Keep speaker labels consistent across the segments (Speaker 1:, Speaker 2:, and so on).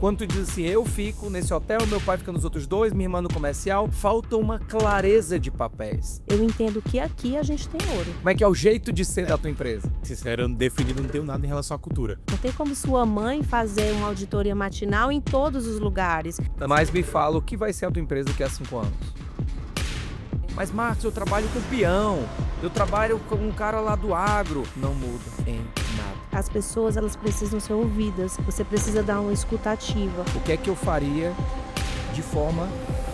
Speaker 1: Quando tu diz assim, eu fico nesse hotel, meu pai fica nos outros dois, minha irmã no comercial, falta uma clareza de papéis.
Speaker 2: Eu entendo que aqui a gente tem ouro.
Speaker 1: Como é que é o jeito de ser da tua empresa?
Speaker 3: Sincero, definido não tenho nada em relação à cultura.
Speaker 2: Não tem como sua mãe fazer uma auditoria matinal em todos os lugares.
Speaker 1: Mas me fala, o que vai ser a tua empresa daqui a 5 anos? Mas, Marcos, eu trabalho com peão, eu trabalho com um cara lá do agro. Não muda em nada.
Speaker 2: As pessoas, elas precisam ser ouvidas. Você precisa dar uma escutativa.
Speaker 1: O que é que eu faria de forma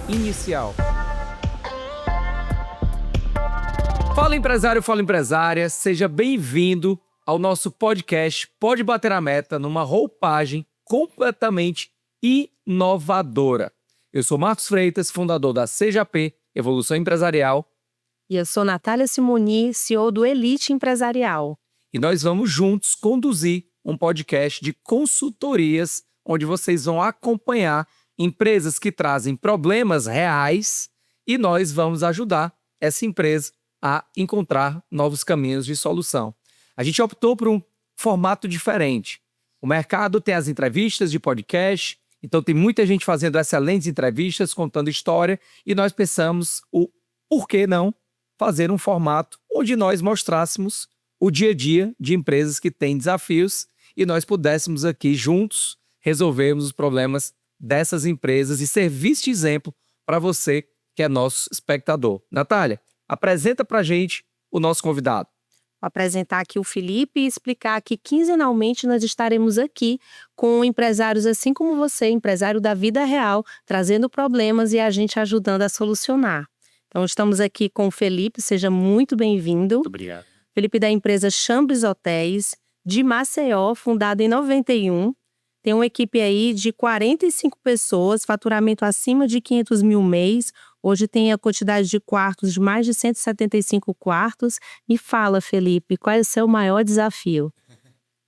Speaker 1: inicial? Fala empresário, fala empresária, seja bem-vindo ao nosso podcast Pode Bater a Meta numa roupagem completamente inovadora. Eu sou Marcos Freitas, fundador da CJP, Evolução Empresarial.
Speaker 2: E eu sou Natália Simoni, CEO do Elite Empresarial.
Speaker 1: E nós vamos juntos conduzir um podcast de consultorias onde vocês vão acompanhar empresas que trazem problemas reais e nós vamos ajudar essa empresa a encontrar novos caminhos de solução. A gente optou por um formato diferente. O mercado tem as entrevistas de podcast, então tem muita gente fazendo excelentes entrevistas, contando história, e nós pensamos por que não fazer um formato onde nós mostrássemos o dia a dia de empresas que têm desafios e nós pudéssemos aqui juntos resolvermos os problemas dessas empresas e servir de exemplo para você que é nosso espectador. Natália, apresenta para a gente o nosso convidado.
Speaker 2: Vou apresentar aqui o Felipe e explicar que quinzenalmente nós estaremos aqui com empresários assim como você, empresário da vida real, trazendo problemas e a gente ajudando a solucionar. Então estamos aqui com o Felipe, seja muito bem-vindo.
Speaker 3: Muito obrigado.
Speaker 2: Felipe da empresa Chambres Hotéis, de Maceió, fundada em 91. Tem uma equipe aí de 45 pessoas, faturamento acima de 500 mil mês. Hoje tem a quantidade de quartos de mais de 175 quartos. Me fala, Felipe, qual é o seu maior desafio?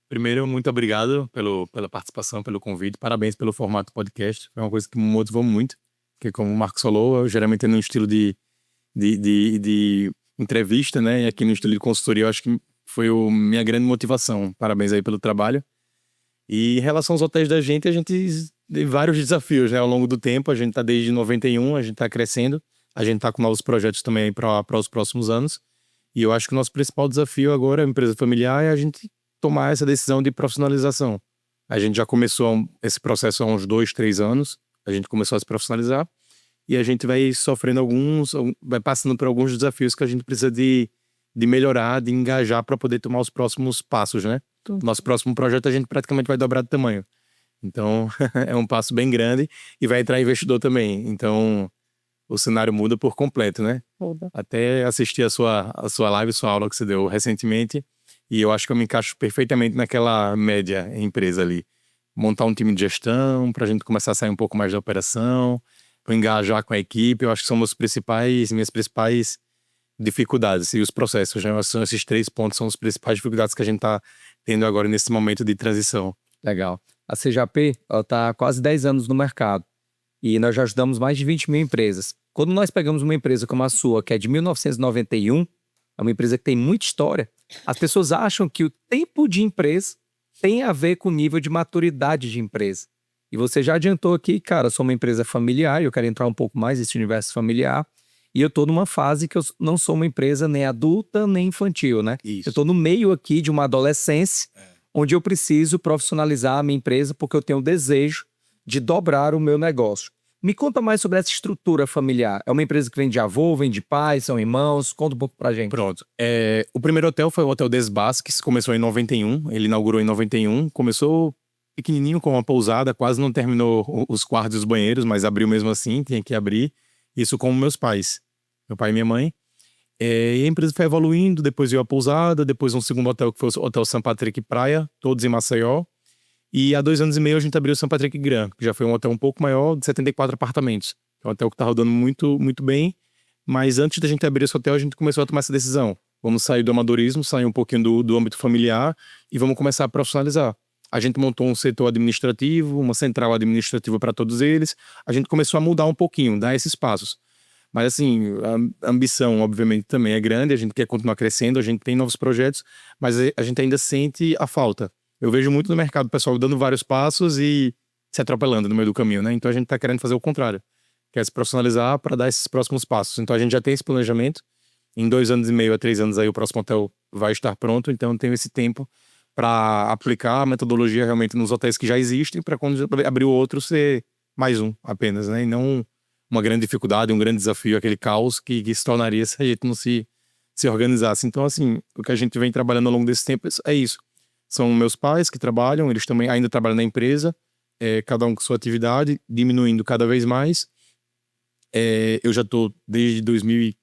Speaker 3: Primeiro, muito obrigado pela participação, pelo convite. Parabéns pelo formato podcast. Foi uma coisa que me motivou muito. Porque, como o Marcos falou, eu geralmente tenho um estilo de entrevista, né? E aqui no estilo de consultoria, eu acho que foi minha grande motivação. Parabéns aí pelo trabalho. E em relação aos hotéis da gente, a gente tem vários desafios, né? Ao longo do tempo, a gente está desde 91, a gente está crescendo, a gente está com novos projetos também para os próximos anos. E eu acho que o nosso principal desafio agora, a empresa familiar, é a gente tomar essa decisão de profissionalização. A gente já começou esse processo há uns 2, 3 anos, a gente começou a se profissionalizar e a gente vai sofrendo vai passando por alguns desafios que a gente precisa de melhorar, de engajar para poder tomar os próximos passos, né? Nosso próximo projeto a gente praticamente vai dobrar de tamanho. Então, é um passo bem grande e vai entrar investidor também. Então, o cenário muda por completo, né?
Speaker 2: Muda.
Speaker 3: Até assisti a sua live, sua aula que você deu recentemente e eu acho que eu me encaixo perfeitamente naquela média empresa ali. Montar um time de gestão para a gente começar a sair um pouco mais da operação, para engajar com a equipe. Eu acho que são minhas principais dificuldades e os processos, né? São esses 3 pontos, são as principais dificuldades que a gente está tendo agora nesse momento de transição.
Speaker 1: Legal. A CJP está há quase 10 anos no mercado e nós já ajudamos mais de 20 mil empresas. Quando nós pegamos uma empresa como a sua, que é de 1991, é uma empresa que tem muita história, as pessoas acham que o tempo de empresa tem a ver com o nível de maturidade de empresa. E você já adiantou aqui, cara, eu sou uma empresa familiar e eu quero entrar um pouco mais nesse universo familiar. E eu estou numa fase que eu não sou uma empresa nem adulta nem infantil, né?
Speaker 3: Isso.
Speaker 1: Eu estou no meio aqui de uma adolescência, onde eu preciso profissionalizar a minha empresa porque eu tenho o desejo de dobrar o meu negócio. Me conta mais sobre essa estrutura familiar. É uma empresa que vem de avô, vem de pai, são irmãos? Conta um pouco pra gente.
Speaker 3: Pronto. O primeiro hotel foi o Hotel Des Basques, começou em 91, ele inaugurou em 91, começou pequenininho com uma pousada, quase não terminou os quartos e os banheiros, mas abriu mesmo assim, tinha que abrir. Isso com meus pais, meu pai e minha mãe. E a empresa foi evoluindo, depois veio a pousada, depois um segundo hotel que foi o Hotel St. Patrick Praia, todos em Maceió. E há 2 anos e meio a gente abriu o St. Patrick Grand, que já foi um hotel um pouco maior, de 74 apartamentos. É um hotel que está rodando muito, muito bem. Mas antes da gente abrir esse hotel, a gente começou a tomar essa decisão. Vamos sair do amadorismo, sair um pouquinho do âmbito familiar e vamos começar a profissionalizar. A gente montou um setor administrativo, uma central administrativa para todos eles. A gente começou a mudar um pouquinho, dar esses passos. Mas assim, a ambição obviamente também é grande, a gente quer continuar crescendo, a gente tem novos projetos, mas a gente ainda sente a falta. Eu vejo muito no mercado o pessoal dando vários passos e se atropelando no meio do caminho, né? Então a gente tá querendo fazer o contrário, que é se profissionalizar para dar esses próximos passos. Então a gente já tem esse planejamento. Em 2 anos e meio a 3 anos aí o próximo hotel vai estar pronto, então eu tenho esse tempo para aplicar a metodologia realmente nos hotéis que já existem, para quando abrir o outro ser mais um apenas, né? E não uma grande dificuldade, um grande desafio, aquele caos que se tornaria se a gente não se organizasse. Então, assim, o que a gente vem trabalhando ao longo desse tempo é isso. São meus pais que trabalham, eles também ainda trabalham na empresa, cada um com sua atividade, diminuindo cada vez mais. Eu já estou desde 2000,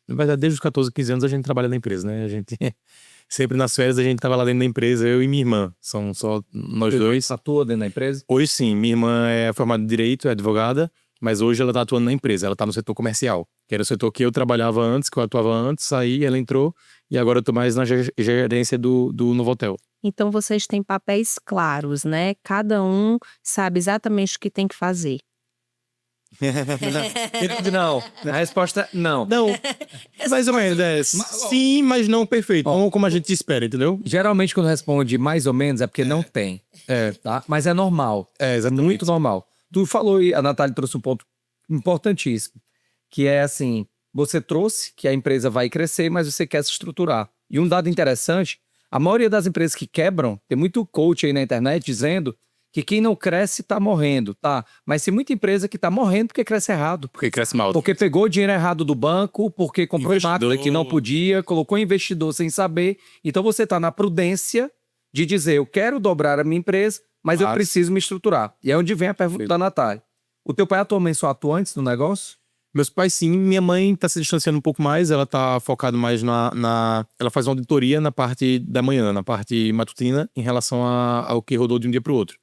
Speaker 3: na verdade, desde os 14, 15 anos a gente trabalha na empresa, né? A gente sempre nas férias a gente tava lá dentro da empresa, eu e minha irmã, são só nós dois.
Speaker 1: Atua dentro da empresa?
Speaker 3: Hoje sim, minha irmã é formada em Direito, é advogada, mas hoje ela tá atuando na empresa, ela tá no setor comercial, que era o setor que eu trabalhava antes, que eu atuava antes, saí, ela entrou, e agora eu tô mais na gerência do Novotel.
Speaker 2: Então vocês têm papéis claros, né? Cada um sabe exatamente o que tem que fazer.
Speaker 1: Não. A resposta é não.
Speaker 3: Não, mais ou menos, sim, mas não perfeito, não como a gente espera, entendeu?
Speaker 1: Geralmente quando responde mais ou menos é porque não tem. Tá? Mas é normal.
Speaker 3: Exatamente.
Speaker 1: Muito normal. Tu falou e a Natália trouxe um ponto importantíssimo, que é assim, você trouxe que a empresa vai crescer, mas você quer se estruturar. E um dado interessante, a maioria das empresas que quebram, tem muito coach aí na internet dizendo que quem não cresce tá morrendo, tá? Mas tem muita empresa que tá morrendo porque cresce errado.
Speaker 3: Porque cresce mal.
Speaker 1: Porque pegou o dinheiro errado do banco, porque comprou
Speaker 3: Investidor.
Speaker 1: máquina que não podia, colocou investidor sem saber. Então você tá na prudência de dizer, eu quero dobrar a minha empresa, mas eu preciso me estruturar. E é onde vem a pergunta da Natália. O teu pai atualmente só atua antes do negócio?
Speaker 3: Meus pais sim, minha mãe tá se distanciando um pouco mais, ela tá focada mais ela faz uma auditoria na parte da manhã, na parte matutina, em relação ao que rodou de um dia pro outro.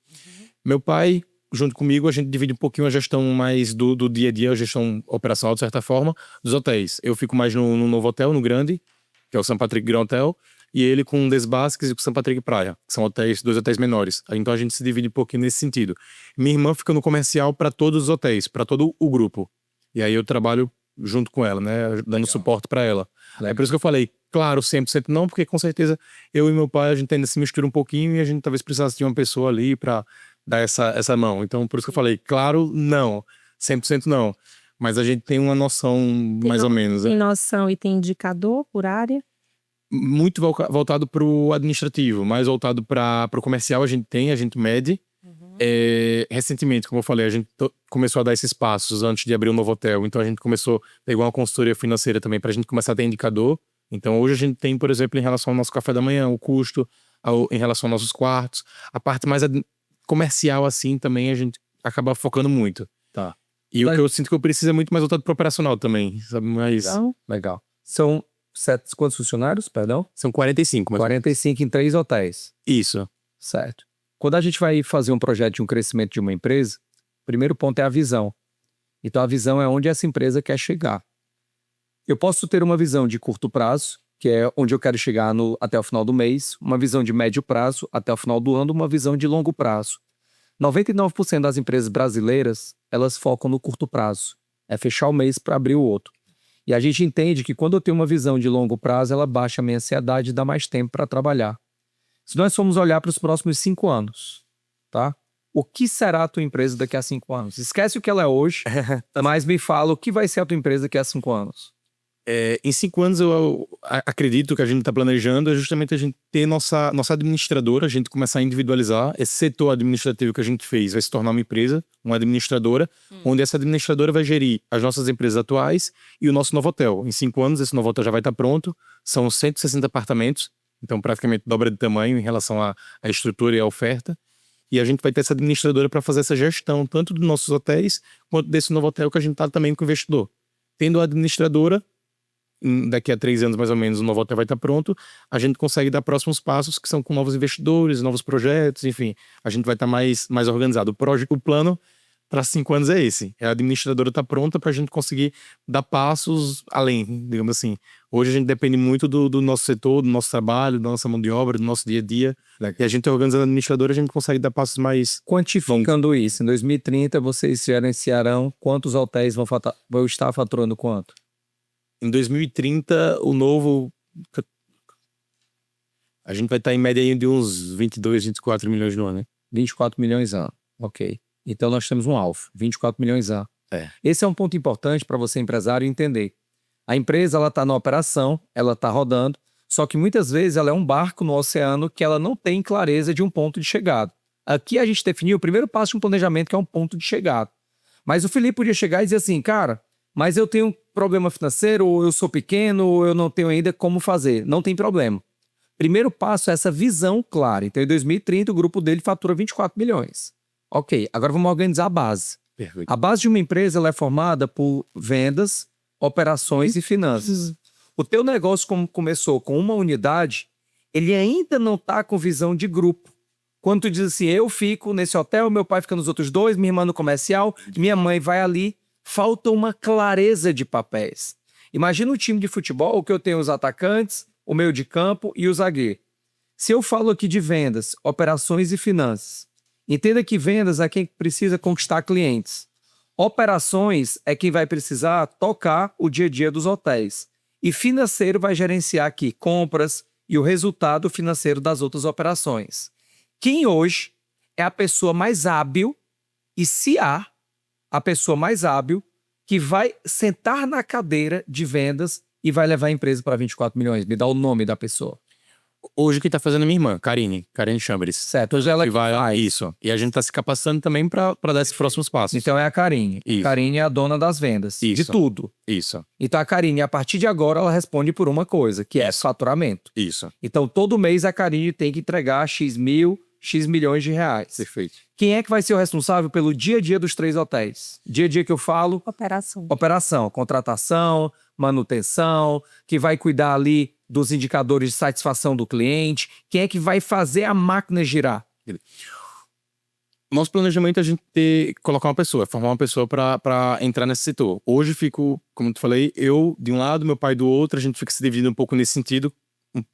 Speaker 3: Meu pai, junto comigo, a gente divide um pouquinho a gestão mais do dia a dia, a gestão operacional, de certa forma, dos hotéis. Eu fico mais no Novotel, no grande, que é o St. Patrick Grand Hotel, e ele com o Des Basques e com o St. Patrick Praia, que são hotéis, 2 hotéis menores. Então a gente se divide um pouquinho nesse sentido. Minha irmã fica no comercial para todos os hotéis, para todo o grupo. E aí eu trabalho junto com ela, né, dando suporte para ela. É por isso que eu falei, claro, 100% não, porque com certeza eu e meu pai, a gente ainda se mistura um pouquinho e a gente talvez precisasse de uma pessoa ali para dar essa mão. Então, por isso que eu falei, claro, não. 100% não. Mas a gente tem uma noção mais ou menos.
Speaker 2: Tem noção e tem indicador por área?
Speaker 3: Muito voltado para o administrativo, mais voltado para o comercial a gente mede. Recentemente, como eu falei, a gente começou a dar esses passos antes de abrir um novo hotel. Então a gente começou a pegar uma consultoria financeira também para a gente começar a ter indicador. Então hoje a gente tem, por exemplo, em relação ao nosso café da manhã, o custo, em relação aos nossos quartos. A parte mais comercial assim também a gente acaba focando muito.
Speaker 1: Tá.
Speaker 3: E o que eu sinto que eu preciso é muito mais voltado pro operacional também, sabe? Mas
Speaker 1: Legal. São quantos funcionários, perdão?
Speaker 3: são 45. Mas...
Speaker 1: 45 em 3 hotéis.
Speaker 3: Isso.
Speaker 1: Certo. Quando a gente vai fazer um projeto de um crescimento de uma empresa, o primeiro ponto é a visão. Então a visão é onde essa empresa quer chegar. Eu posso ter uma visão de curto prazo, que é onde eu quero chegar até o final do mês, uma visão de médio prazo até o final do ano, uma visão de longo prazo. 99% das empresas brasileiras, elas focam no curto prazo. É fechar o mês para abrir o outro. E a gente entende que quando eu tenho uma visão de longo prazo, ela baixa a minha ansiedade e dá mais tempo para trabalhar. Se nós formos olhar para os próximos 5 anos, tá? O que será a tua empresa daqui a 5 anos? Esquece o que ela é hoje, mas me fala o que vai ser a tua empresa daqui a 5 anos.
Speaker 3: Em 5 anos eu acredito que a gente está planejando é justamente a gente ter nossa administradora, a gente começar a individualizar. Esse setor administrativo que a gente fez vai se tornar uma empresa, uma administradora, onde essa administradora vai gerir as nossas empresas atuais e o nosso novo hotel. Em 5 anos esse novo hotel já vai estar pronto, são 160 apartamentos, então praticamente dobra de tamanho em relação à estrutura e à oferta. E a gente vai ter essa administradora para fazer essa gestão, tanto dos nossos hotéis, quanto desse novo hotel que a gente está também com o investidor. Tendo a administradora, daqui a 3 anos mais ou menos o novo hotel vai estar pronto, a gente consegue dar próximos passos que são com novos investidores, novos projetos, enfim, a gente vai estar mais organizado. O plano para 5 anos é esse, a administradora está pronta para a gente conseguir dar passos além, digamos assim. Hoje a gente depende muito do nosso setor, do nosso trabalho, da nossa mão de obra, do nosso dia a dia, e a gente organizando a administradora, a gente consegue dar passos mais...
Speaker 1: Quantificando isso, em 2030 vocês gerenciarão quantos hotéis vão estar faturando quanto?
Speaker 3: Em 2030, o novo... A gente vai estar em média aí de uns 22, 24 milhões no ano, né?
Speaker 1: 24 milhões ano. Ok. Então nós temos um alvo, 24 milhões A. Esse é um ponto importante para você, empresário, entender. A empresa ela está na operação, ela está rodando, só que muitas vezes ela é um barco no oceano que ela não tem clareza de um ponto de chegada. Aqui a gente definiu o primeiro passo de um planejamento, que é um ponto de chegada. Mas o Felipe podia chegar e dizer assim, cara, mas eu tenho um problema financeiro, ou eu sou pequeno, ou eu não tenho ainda como fazer. Não tem problema. Primeiro passo é essa visão clara. Então, em 2030, o grupo dele fatura 24 milhões. Ok, agora vamos organizar a base.
Speaker 3: Perfeito.
Speaker 1: A base de uma empresa ela é formada por vendas, operações e finanças. O teu negócio, como começou com uma unidade, ele ainda não está com visão de grupo. Quando tu diz assim, eu fico nesse hotel, meu pai fica nos outros dois, minha irmã no comercial, minha mãe vai ali, falta uma clareza de papéis. Imagina um time de futebol que eu tenho os atacantes, o meio de campo e o zagueiro. Se eu falo aqui de vendas, operações e finanças, entenda que vendas é quem precisa conquistar clientes. Operações é quem vai precisar tocar o dia a dia dos hotéis. E financeiro vai gerenciar aqui compras e o resultado financeiro das outras operações. Quem hoje é a pessoa mais hábil, e se há a pessoa mais hábil, que vai sentar na cadeira de vendas e vai levar a empresa para 24 milhões? Me dá o nome da pessoa.
Speaker 3: Hoje quem tá fazendo é minha irmã, Karine Chambres.
Speaker 1: Certo, hoje ela
Speaker 3: Que vai, isso. E a gente tá se capacitando também para dar esses próximos passos.
Speaker 1: Então é a Karine.
Speaker 3: Isso.
Speaker 1: Karine é a dona das vendas, de
Speaker 3: Isso.
Speaker 1: tudo.
Speaker 3: Isso.
Speaker 1: Então a Karine, a partir de agora, ela responde por uma coisa, que é faturamento.
Speaker 3: Isso.
Speaker 1: Então todo mês a Karine tem que entregar X mil, X milhões de reais.
Speaker 3: Perfeito.
Speaker 1: Quem é que vai ser o responsável pelo dia a dia dos 3 hotéis? Dia a dia que eu falo? Operação, contratação, manutenção, que vai cuidar ali dos indicadores de satisfação do cliente. Quem é que vai fazer a máquina girar?
Speaker 3: Nosso planejamento é a gente colocar uma pessoa, formar uma pessoa para entrar nesse setor. Hoje fico, como tu falei, eu de um lado, meu pai do outro, a gente fica se dividindo um pouco nesse sentido,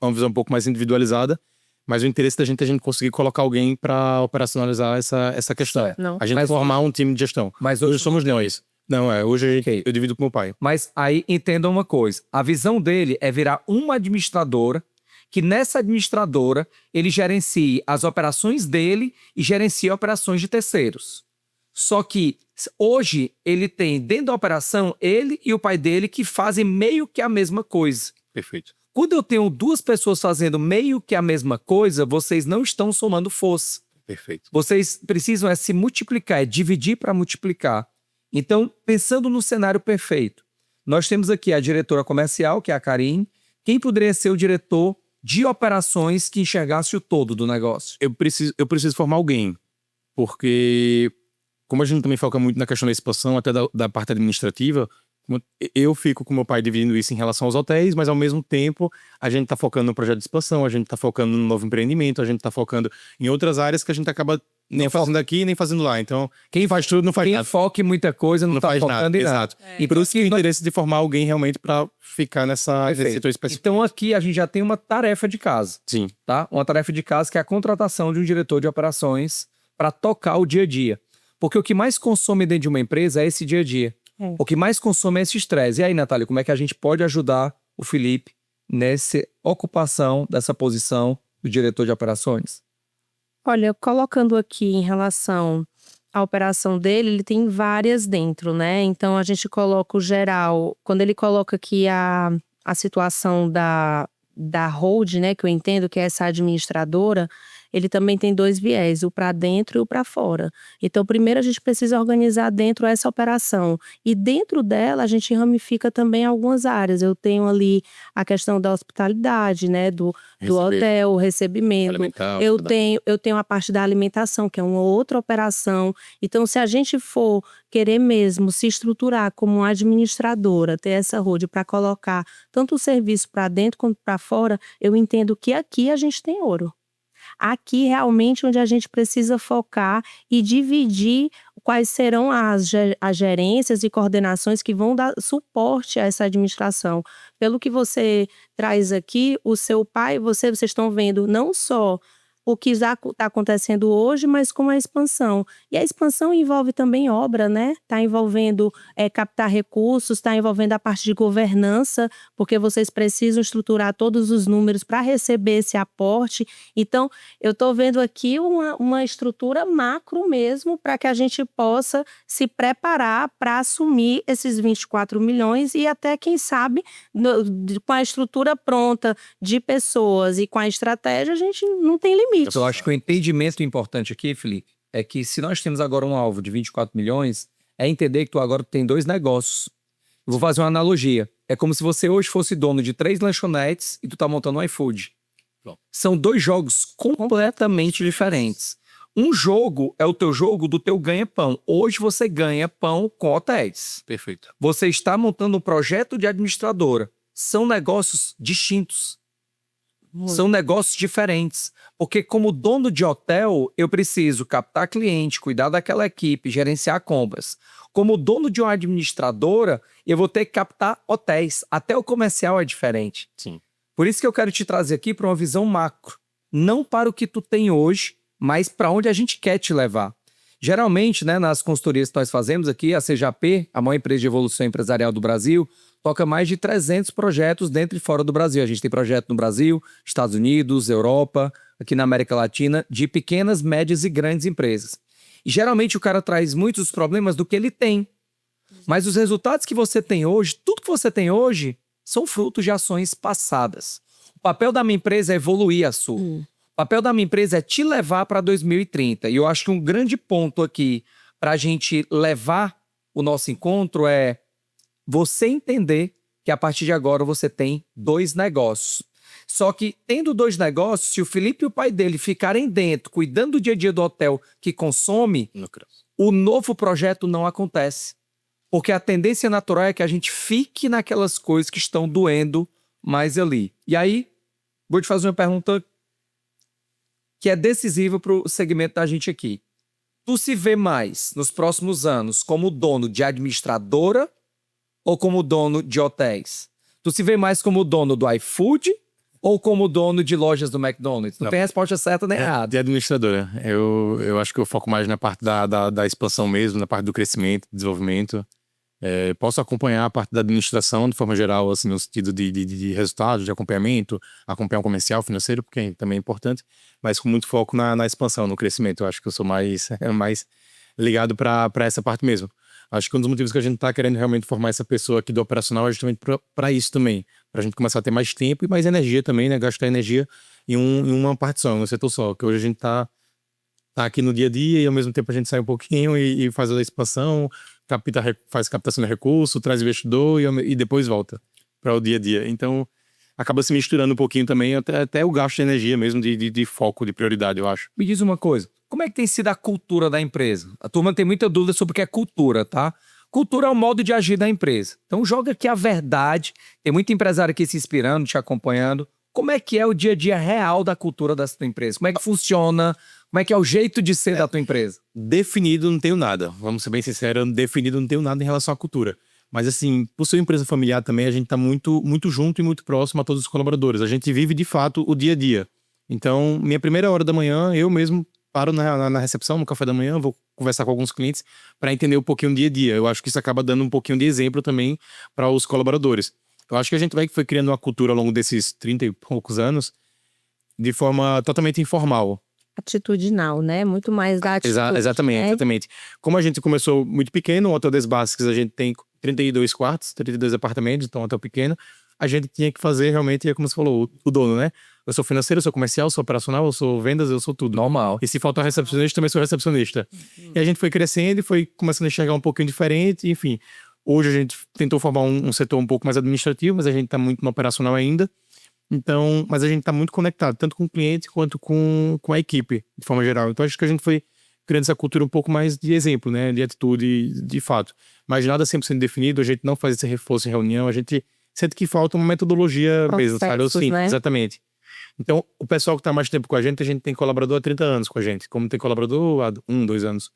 Speaker 3: uma visão um pouco mais individualizada, mas o interesse da gente é a gente conseguir colocar alguém para operacionalizar essa questão.
Speaker 2: Não.
Speaker 3: A gente formar um time de gestão.
Speaker 1: Mas
Speaker 3: Hoje somos nós. Não, hoje
Speaker 1: Ok.
Speaker 3: eu divido com meu pai.
Speaker 1: Mas aí entenda uma coisa, a visão dele é virar uma administradora, que nessa administradora ele gerencie as operações dele e gerencie operações de terceiros. Só que hoje ele tem dentro da operação ele e o pai dele que fazem meio que a mesma coisa.
Speaker 3: Perfeito.
Speaker 1: Quando eu tenho duas pessoas fazendo meio que a mesma coisa, vocês não estão somando força.
Speaker 3: Perfeito.
Speaker 1: Vocês precisam se multiplicar, dividir para multiplicar. Então, pensando no cenário perfeito, nós temos aqui a diretora comercial, que é a Karine. Quem poderia ser o diretor de operações que enxergasse o todo do negócio?
Speaker 3: Eu preciso formar alguém, porque como a gente também foca muito na questão da expansão, até da parte administrativa, eu fico com meu pai dividindo isso em relação aos hotéis, mas ao mesmo tempo a gente tá focando no projeto de expansão, a gente tá focando no novo empreendimento, a gente tá focando em outras áreas que a gente acaba nem fazendo aqui, nem fazendo lá. Então, quem faz tudo não faz
Speaker 1: Quem
Speaker 3: nada.
Speaker 1: foca em muita coisa não está
Speaker 3: faz
Speaker 1: focando
Speaker 3: nada.
Speaker 1: em nada.
Speaker 3: Exato. E por isso que o interesse de formar alguém realmente para ficar nesse setor específico.
Speaker 1: Então aqui a gente já tem uma tarefa de casa,
Speaker 3: Sim.
Speaker 1: tá? Uma tarefa de casa que é a contratação de um diretor de operações para tocar o dia a dia. Porque o que mais consome dentro de uma empresa é esse dia a dia. O que mais consome é esse estresse. E aí, Natália, como é que a gente pode ajudar o Felipe nessa ocupação dessa posição do diretor de operações?
Speaker 2: Olha, colocando aqui em relação à operação dele, ele tem várias dentro, né? Então a gente coloca o geral, quando ele coloca aqui a situação da hold, né, que eu entendo que é essa administradora, ele também tem 2 viés, o para dentro e o para fora. Então, primeiro a gente precisa organizar dentro essa operação. E dentro dela, a gente ramifica também algumas áreas. Eu tenho ali a questão da hospitalidade, né, do hotel, o recebimento. Eu tenho a parte da alimentação, que é uma outra operação. Então, se a gente for querer mesmo se estruturar como uma administradora, ter essa hold para colocar tanto o serviço para dentro quanto para fora, eu entendo que aqui a gente tem ouro. Aqui realmente onde a gente precisa focar e dividir quais serão as gerências e coordenações que vão dar suporte a essa administração. Pelo que você traz aqui, o seu pai, vocês estão vendo não só o que já está acontecendo hoje, mas com a expansão. E a expansão envolve também obra, né? Está envolvendo captar recursos, está envolvendo a parte de governança, porque vocês precisam estruturar todos os números para receber esse aporte. Então, eu estou vendo aqui uma estrutura macro mesmo para que a gente possa se preparar para assumir esses 24 milhões e até, quem sabe, com a estrutura pronta de pessoas e com a estratégia, a gente não tem limite.
Speaker 1: Eu acho que o entendimento importante aqui, Felipe, é que se nós temos agora um alvo de 24 milhões, é entender que tu agora tem 2 negócios. Eu vou fazer uma analogia. É como se você hoje fosse dono de 3 lanchonetes e tu tá montando um iFood. São 2 jogos completamente diferentes. Um jogo é o teu jogo do teu ganha-pão. Hoje você ganha pão com hotéis.
Speaker 3: Perfeito.
Speaker 1: Você está montando um projeto de administradora. São negócios distintos. São negócios diferentes. Porque como dono de hotel, eu preciso captar cliente, cuidar daquela equipe, gerenciar compras. Como dono de uma administradora, eu vou ter que captar hotéis. Até o comercial é diferente.
Speaker 3: Sim.
Speaker 1: Por isso que eu quero te trazer aqui para uma visão macro. Não para o que tu tem hoje, mas para onde a gente quer te levar. Geralmente, né, nas consultorias que nós fazemos aqui, a CJP, a maior empresa de evolução empresarial do Brasil, toca mais de 300 projetos dentro e fora do Brasil. A gente tem projeto no Brasil, Estados Unidos, Europa, aqui na América Latina, de pequenas, médias e grandes empresas. E geralmente o cara traz muitos problemas do que ele tem. Mas os resultados que você tem hoje, tudo que você tem hoje, são frutos de ações passadas. O papel da minha empresa é evoluir a sua. O papel da minha empresa é te levar para 2030. E eu acho que um grande ponto aqui para a gente levar o nosso encontro é você entender que a partir de agora você tem 2 negócios. Só que tendo 2 negócios, se o Felipe e o pai dele ficarem dentro, cuidando do dia a dia do hotel que consome, o novo projeto não acontece. Porque a tendência natural é que a gente fique naquelas coisas que estão doendo mais ali. E aí, vou te fazer uma pergunta que é decisiva para o segmento da gente aqui. Tu se vê mais nos próximos anos como dono de administradora ou como dono de hotéis? Tu se vê mais como dono do iFood ou como dono de lojas do McDonald's? Não tem resposta certa nem errada.
Speaker 3: De administradora. Eu acho que eu foco mais na parte da expansão mesmo, na parte do crescimento, desenvolvimento. Posso acompanhar a parte da administração de forma geral, assim, no sentido de resultados, de acompanhamento, acompanhar o comercial, financeiro, porque também é importante, mas com muito foco na expansão, no crescimento. Eu acho que eu sou mais ligado para essa parte mesmo. Acho que um dos motivos que a gente está querendo realmente formar essa pessoa aqui do operacional é justamente para isso também, para a gente começar a ter mais tempo e mais energia também, né? Gastar energia em uma parte só, no setor só, que hoje a gente tá aqui no dia a dia e ao mesmo tempo a gente sai um pouquinho e faz a expansão, faz captação de recurso, traz investidor e depois volta para o dia a dia. Então, acaba se misturando um pouquinho também, até o gasto de energia mesmo, de foco, de prioridade, eu acho.
Speaker 1: Me diz uma coisa, como é que tem sido a cultura da empresa? A turma tem muita dúvida sobre o que é cultura, tá? Cultura é o modo de agir da empresa. Então, joga aqui a verdade. Tem muito empresário aqui se inspirando, te acompanhando. Como é que é o dia a dia real da cultura da tua empresa? Como é que funciona? Como é que é o jeito de ser da tua empresa?
Speaker 3: Definido não tenho nada. Vamos ser bem sinceros, definido não tenho nada em relação à cultura. Mas assim, por ser uma empresa familiar também, a gente tá muito, muito junto e muito próximo a todos os colaboradores. A gente vive de fato o dia a dia. Então, minha primeira hora da manhã, eu mesmo paro na recepção, no café da manhã, vou conversar com alguns clientes para entender um pouquinho o dia a dia. Eu acho que isso acaba dando um pouquinho de exemplo também para os colaboradores. Eu acho que a gente foi criando uma cultura ao longo desses 30 e poucos anos de forma totalmente informal.
Speaker 2: Atitudinal, né? Muito mais da atitude.
Speaker 3: Exatamente. Como a gente começou muito pequeno, o Hotel des Basques, a gente tem 32 quartos, 32 apartamentos, então um hotel pequeno. A gente tinha que fazer realmente, como você falou, o dono, né? Eu sou financeiro, eu sou comercial, eu sou operacional, eu sou vendas, eu sou tudo.
Speaker 1: Normal.
Speaker 3: E se faltar recepcionista, também sou recepcionista. E a gente foi crescendo e foi começando a enxergar um pouquinho diferente, enfim. Hoje a gente tentou formar um setor um pouco mais administrativo, mas a gente tá muito no operacional ainda. Então, mas a gente tá muito conectado, tanto com o cliente quanto com a equipe, de forma geral. Então, acho que a gente foi criando essa cultura um pouco mais de exemplo, né? De atitude, de fato. Mas nada 100% definido, a gente não faz esse reforço em reunião, a gente sente que falta uma metodologia mesmo, sabe? Sim, né? Exatamente. Então, o pessoal que tá mais tempo com a gente tem colaborador há 30 anos com a gente, como tem colaborador há 1, 2 anos.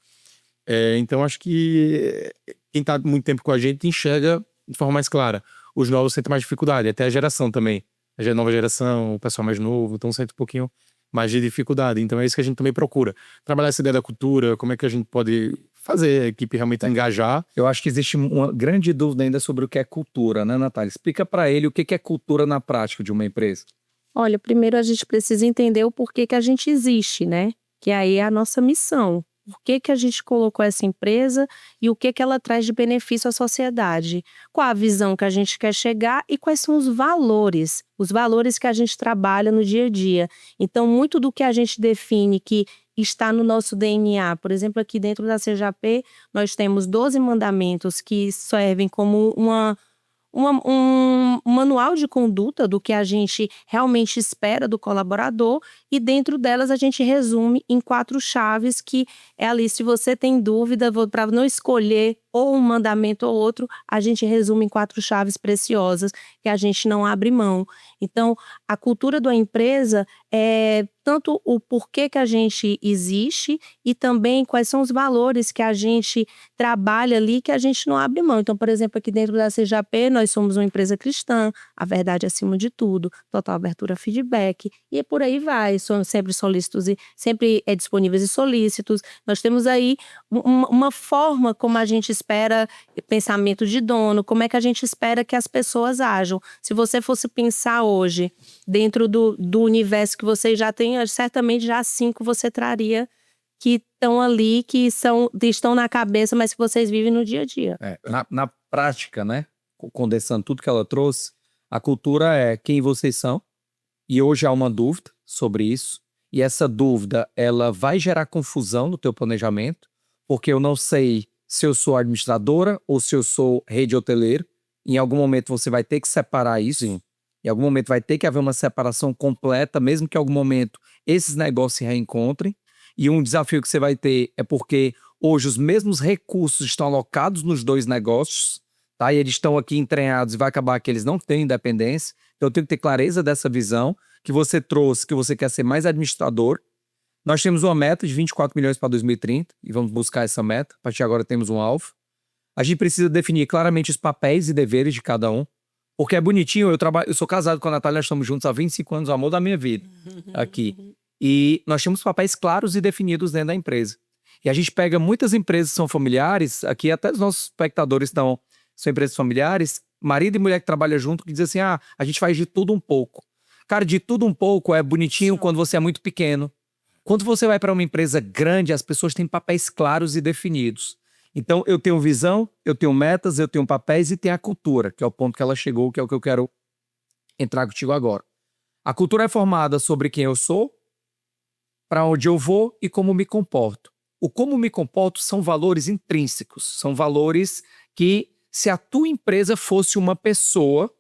Speaker 3: Então, acho que quem tá muito tempo com a gente enxerga de forma mais clara. Os novos sentem mais dificuldade, até a geração também. A nova geração, o pessoal mais novo, então sente um pouquinho mas de dificuldade. Então é isso que a gente também procura. Trabalhar essa ideia da cultura, como é que a gente pode fazer a equipe realmente engajar.
Speaker 1: Eu acho que existe uma grande dúvida ainda sobre o que é cultura, né, Natália? Explica para ele o que é cultura na prática de uma empresa.
Speaker 2: Olha, primeiro a gente precisa entender o porquê que a gente existe, né? Que aí é a nossa missão. Por que a gente colocou essa empresa e o que ela traz de benefício à sociedade? Qual a visão que a gente quer chegar e quais são os valores que a gente trabalha no dia a dia. Então, muito do que a gente define que está no nosso DNA, por exemplo, aqui dentro da CJP, nós temos 12 mandamentos que servem como um manual de conduta do que a gente realmente espera do colaborador e dentro delas a gente resume em 4 chaves que é ali, se você tem dúvida para não escolher ou um mandamento ou outro, a gente resume em 4 chaves preciosas que a gente não abre mão. Então, a cultura da empresa é tanto o porquê que a gente existe e também quais são os valores que a gente trabalha ali que a gente não abre mão. Então, por exemplo, aqui dentro da CJP, nós somos uma empresa cristã, a verdade acima de tudo, total abertura a feedback e por aí vai. Somos sempre solícitos e sempre disponíveis e solícitos. Nós temos aí uma forma como a gente espera pensamento de dono, como é que a gente espera que as pessoas ajam. Se você fosse pensar hoje dentro do universo que você já tem, certamente já 5 você traria que estão ali, que estão na cabeça, mas que vocês vivem no dia a dia.
Speaker 1: Na prática, né? Condensando tudo que ela trouxe, a cultura é quem vocês são, e hoje há uma dúvida sobre isso, e essa dúvida, ela vai gerar confusão no teu planejamento, porque eu não sei se eu sou administradora ou se eu sou rede hoteleiro. Em algum momento você vai ter que separar isso.
Speaker 3: Sim.
Speaker 1: Em algum momento vai ter que haver uma separação completa, mesmo que em algum momento esses negócios se reencontrem. E um desafio que você vai ter é porque hoje os mesmos recursos estão alocados nos 2 negócios, tá? E eles estão aqui entranhados e vai acabar que eles não têm independência. Então eu tenho que ter clareza dessa visão que você trouxe, que você quer ser mais administrador. Nós temos uma meta de 24 milhões para 2030 e vamos buscar essa meta. A partir de agora temos um alvo. A gente precisa definir claramente os papéis e deveres de cada um. Porque é bonitinho, eu sou casado com a Natália, nós estamos juntos há 25 anos, o amor da minha vida, aqui. E nós temos papéis claros e definidos dentro da empresa. E a gente pega muitas empresas que são familiares, aqui até os nossos espectadores são empresas familiares, marido e mulher que trabalham junto, que dizem assim, a gente faz de tudo um pouco. Cara, de tudo um pouco é bonitinho quando você é muito pequeno. Quando você vai para uma empresa grande, as pessoas têm papéis claros e definidos. Então, eu tenho visão, eu tenho metas, eu tenho papéis e tenho a cultura, que é o ponto que ela chegou, que é o que eu quero entrar contigo agora. A cultura é formada sobre quem eu sou, para onde eu vou e como me comporto. O como me comporto são valores intrínsecos, são valores que, se a tua empresa fosse uma pessoa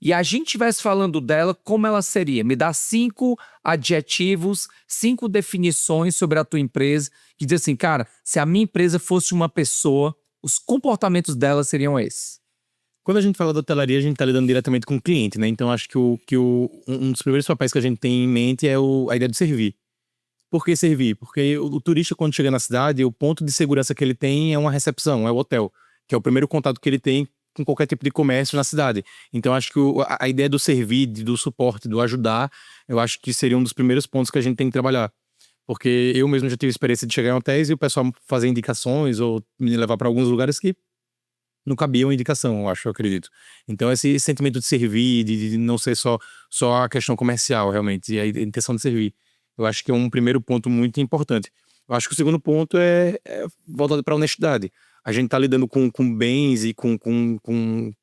Speaker 1: e a gente estivesse falando dela, como ela seria? Me dá 5 adjetivos, 5 definições sobre a tua empresa, que diz assim, cara, se a minha empresa fosse uma pessoa, os comportamentos dela seriam esses.
Speaker 3: Quando a gente fala da hotelaria, a gente está lidando diretamente com o cliente, né? Então acho que um dos primeiros papéis que a gente tem em mente é a ideia de servir. Por que servir? Porque o turista, quando chega na cidade, o ponto de segurança que ele tem é uma recepção, é o hotel, que é o primeiro contato que ele tem com qualquer tipo de comércio na cidade. Então, acho que a ideia do servir, do suporte, do ajudar, eu acho que seria um dos primeiros pontos que a gente tem que trabalhar. Porque eu mesmo já tive experiência de chegar em hotéis e o pessoal fazer indicações ou me levar para alguns lugares que não cabia uma indicação, eu acredito. Então, esse sentimento de servir, de não ser só a questão comercial, realmente, e a intenção de servir. Eu acho que é um primeiro ponto muito importante. Eu acho que o segundo ponto é voltado para a honestidade. A gente está lidando com bens e com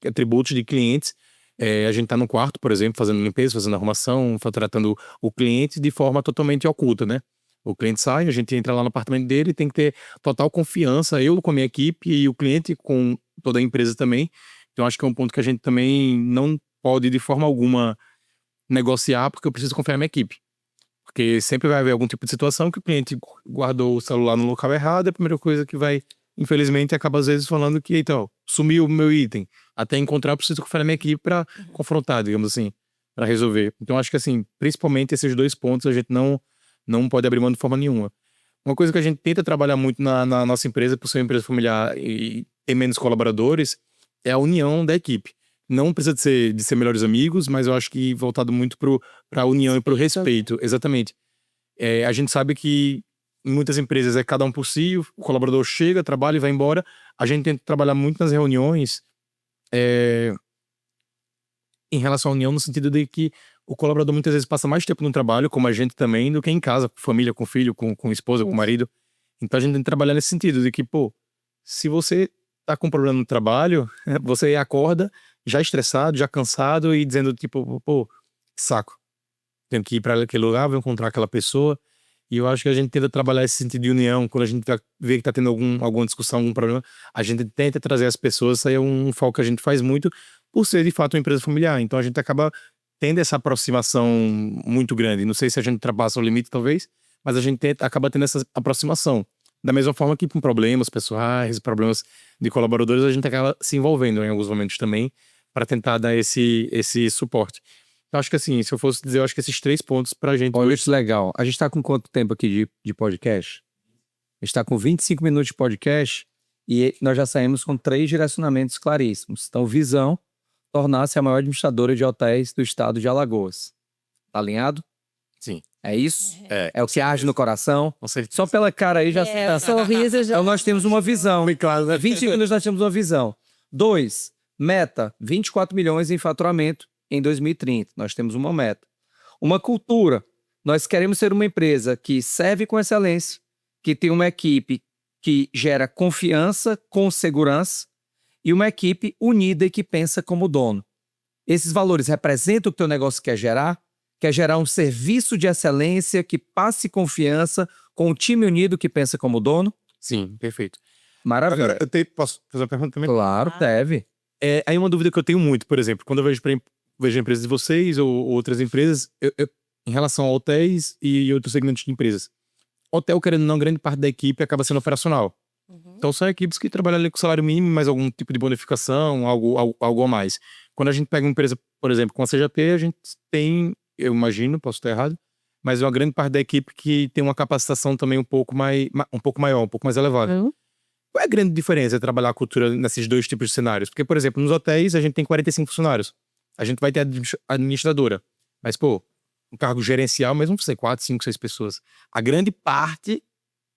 Speaker 3: atributos de clientes. A gente está no quarto, por exemplo, fazendo limpeza, fazendo arrumação, tratando o cliente de forma totalmente oculta, né? O cliente sai, a gente entra lá no apartamento dele e tem que ter total confiança, eu com a minha equipe e o cliente com toda a empresa também. Então, acho que é um ponto que a gente também não pode, de forma alguma, negociar, porque eu preciso confiar na minha equipe. Porque sempre vai haver algum tipo de situação que o cliente guardou o celular no local errado, é a primeira coisa que vai... Infelizmente, acaba às vezes falando que, então, sumiu o meu item. Até encontrar, eu preciso confiar na minha equipe para confrontar, digamos assim, para resolver. Então, acho que, assim, principalmente esses 2 pontos, a gente não pode abrir mão de forma nenhuma. Uma coisa que a gente tenta trabalhar muito na nossa empresa, por ser uma empresa familiar e ter menos colaboradores, é a união da equipe. Não precisa de ser melhores amigos, mas eu acho que voltado muito para a união e para o respeito. Exatamente. A gente sabe que em muitas empresas é cada um por si, o colaborador chega, trabalha e vai embora. A gente tenta trabalhar muito nas reuniões em relação à união, no sentido de que o colaborador muitas vezes passa mais tempo no trabalho, como a gente também, do que em casa, com família, com filho, com esposa, com marido. Então a gente tem que trabalhar nesse sentido, de que, pô, se você tá com problema no trabalho, você acorda já estressado, já cansado e dizendo, tipo, pô, que saco. Tenho que ir para aquele lugar, vou encontrar aquela pessoa. E eu acho que a gente tenta trabalhar esse sentido de união. Quando a gente vê que tá tendo alguma discussão, algum problema, a gente tenta trazer as pessoas. Isso aí é um foco que a gente faz muito, por ser de fato uma empresa familiar. Então a gente acaba tendo essa aproximação muito grande. Não sei se a gente ultrapassa o limite, talvez, mas a gente acaba tendo essa aproximação. Da mesma forma que com problemas pessoais, problemas de colaboradores, a gente acaba se envolvendo em alguns momentos também para tentar dar esse suporte. Então, acho que assim, se eu fosse dizer, eu acho que esses 3 pontos pra gente...
Speaker 1: Olha, isso legal. A gente tá com quanto tempo aqui de podcast? A gente tá com 25 minutos de podcast e nós já saímos com 3 direcionamentos claríssimos. Então, visão, tornar-se a maior administradora de hotéis do estado de Alagoas. Tá alinhado?
Speaker 3: Sim.
Speaker 1: É isso?
Speaker 3: É
Speaker 1: o que age no coração?
Speaker 3: Com certeza.
Speaker 1: Só pela cara aí já...
Speaker 2: O sorriso já...
Speaker 1: Então, nós temos uma visão.
Speaker 3: Bem claro, né?
Speaker 1: 25 minutos nós temos uma visão. 2, meta, 24 milhões em faturamento em 2030. Nós temos uma meta. Uma cultura. Nós queremos ser uma empresa que serve com excelência, que tem uma equipe que gera confiança com segurança e uma equipe unida e que pensa como dono. Esses valores representam o que o teu negócio quer gerar um serviço de excelência que passe confiança com um time unido que pensa como dono?
Speaker 3: Sim, perfeito.
Speaker 1: Maravilha.
Speaker 3: Agora, posso fazer uma pergunta também?
Speaker 1: Claro, deve.
Speaker 3: Aí uma dúvida que eu tenho muito, por exemplo, quando eu vejo a empresa de vocês ou outras empresas, em relação a hotéis e outros segmentos de empresas. Hotel, querendo ou não, grande parte da equipe acaba sendo operacional. Então são equipes que trabalham ali com salário mínimo, mais algum tipo de bonificação, algo a mais. Quando a gente pega uma empresa, por exemplo, com a CJP, a gente tem, eu imagino, posso estar errado, mas é uma grande parte da equipe que tem uma capacitação também um pouco maior, um pouco mais elevada. Qual é a grande diferença de trabalhar a cultura nesses 2 tipos de cenários? Porque, por exemplo, nos hotéis a gente tem 45 funcionários. A gente vai ter a administradora. Mas, pô, um cargo gerencial, mesmo você 4, 5, 6 pessoas. A grande parte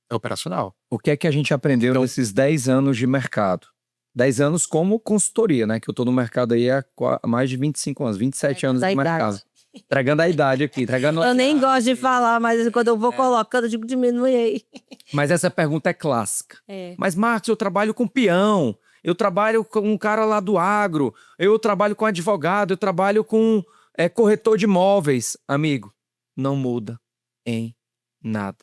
Speaker 3: é operacional.
Speaker 1: O que é que a gente aprendeu nesses 10 anos de mercado? 10 anos como consultoria, né? Que eu tô no mercado aí há mais de 25 anos, 27 anos de mercado. Entregando a idade aqui, entregando...
Speaker 2: Eu nem gosto de falar, mas quando eu vou colocando, eu digo, diminui aí.
Speaker 1: Mas essa pergunta é clássica. Mas, Marcos, eu trabalho com peão, eu trabalho com um cara lá do agro, eu trabalho com advogado, eu trabalho com corretor de imóveis. Amigo, não muda em nada.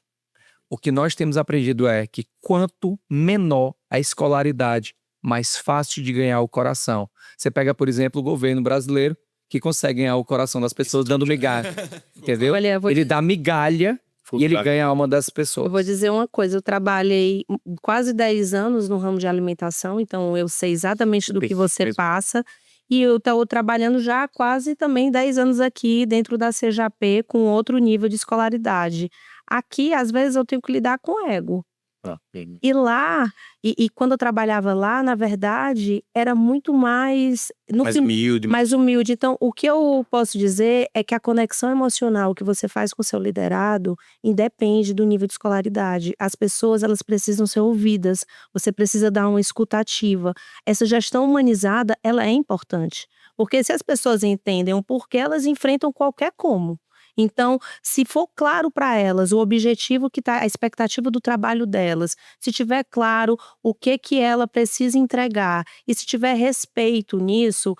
Speaker 1: O que nós temos aprendido é que quanto menor a escolaridade, mais fácil de ganhar o coração. Você pega, por exemplo, o governo brasileiro, que consegue ganhar o coração das pessoas dando migalha. Entendeu?
Speaker 2: Olha,
Speaker 1: Ele dá migalha e ele ganha a alma das pessoas.
Speaker 2: Eu vou dizer uma coisa, eu trabalhei quase 10 anos no ramo de alimentação, então eu sei exatamente do que você passa. E eu estou trabalhando já há quase também 10 anos aqui dentro da CJP com outro nível de escolaridade. Aqui, às vezes, eu tenho que lidar com ego. E lá, e quando eu trabalhava lá, na verdade, era muito mais...
Speaker 3: humilde.
Speaker 2: Mais humilde. Então, o que eu posso dizer é que a conexão emocional que você faz com o seu liderado independe do nível de escolaridade. As pessoas, elas precisam ser ouvidas. Você precisa dar uma escuta ativa. Essa gestão humanizada, ela é importante. Porque se as pessoas entendem o porquê, elas enfrentam qualquer como. Então, se for claro para elas o objetivo que tá, a expectativa do trabalho delas, se tiver claro o que ela precisa entregar e se tiver respeito nisso,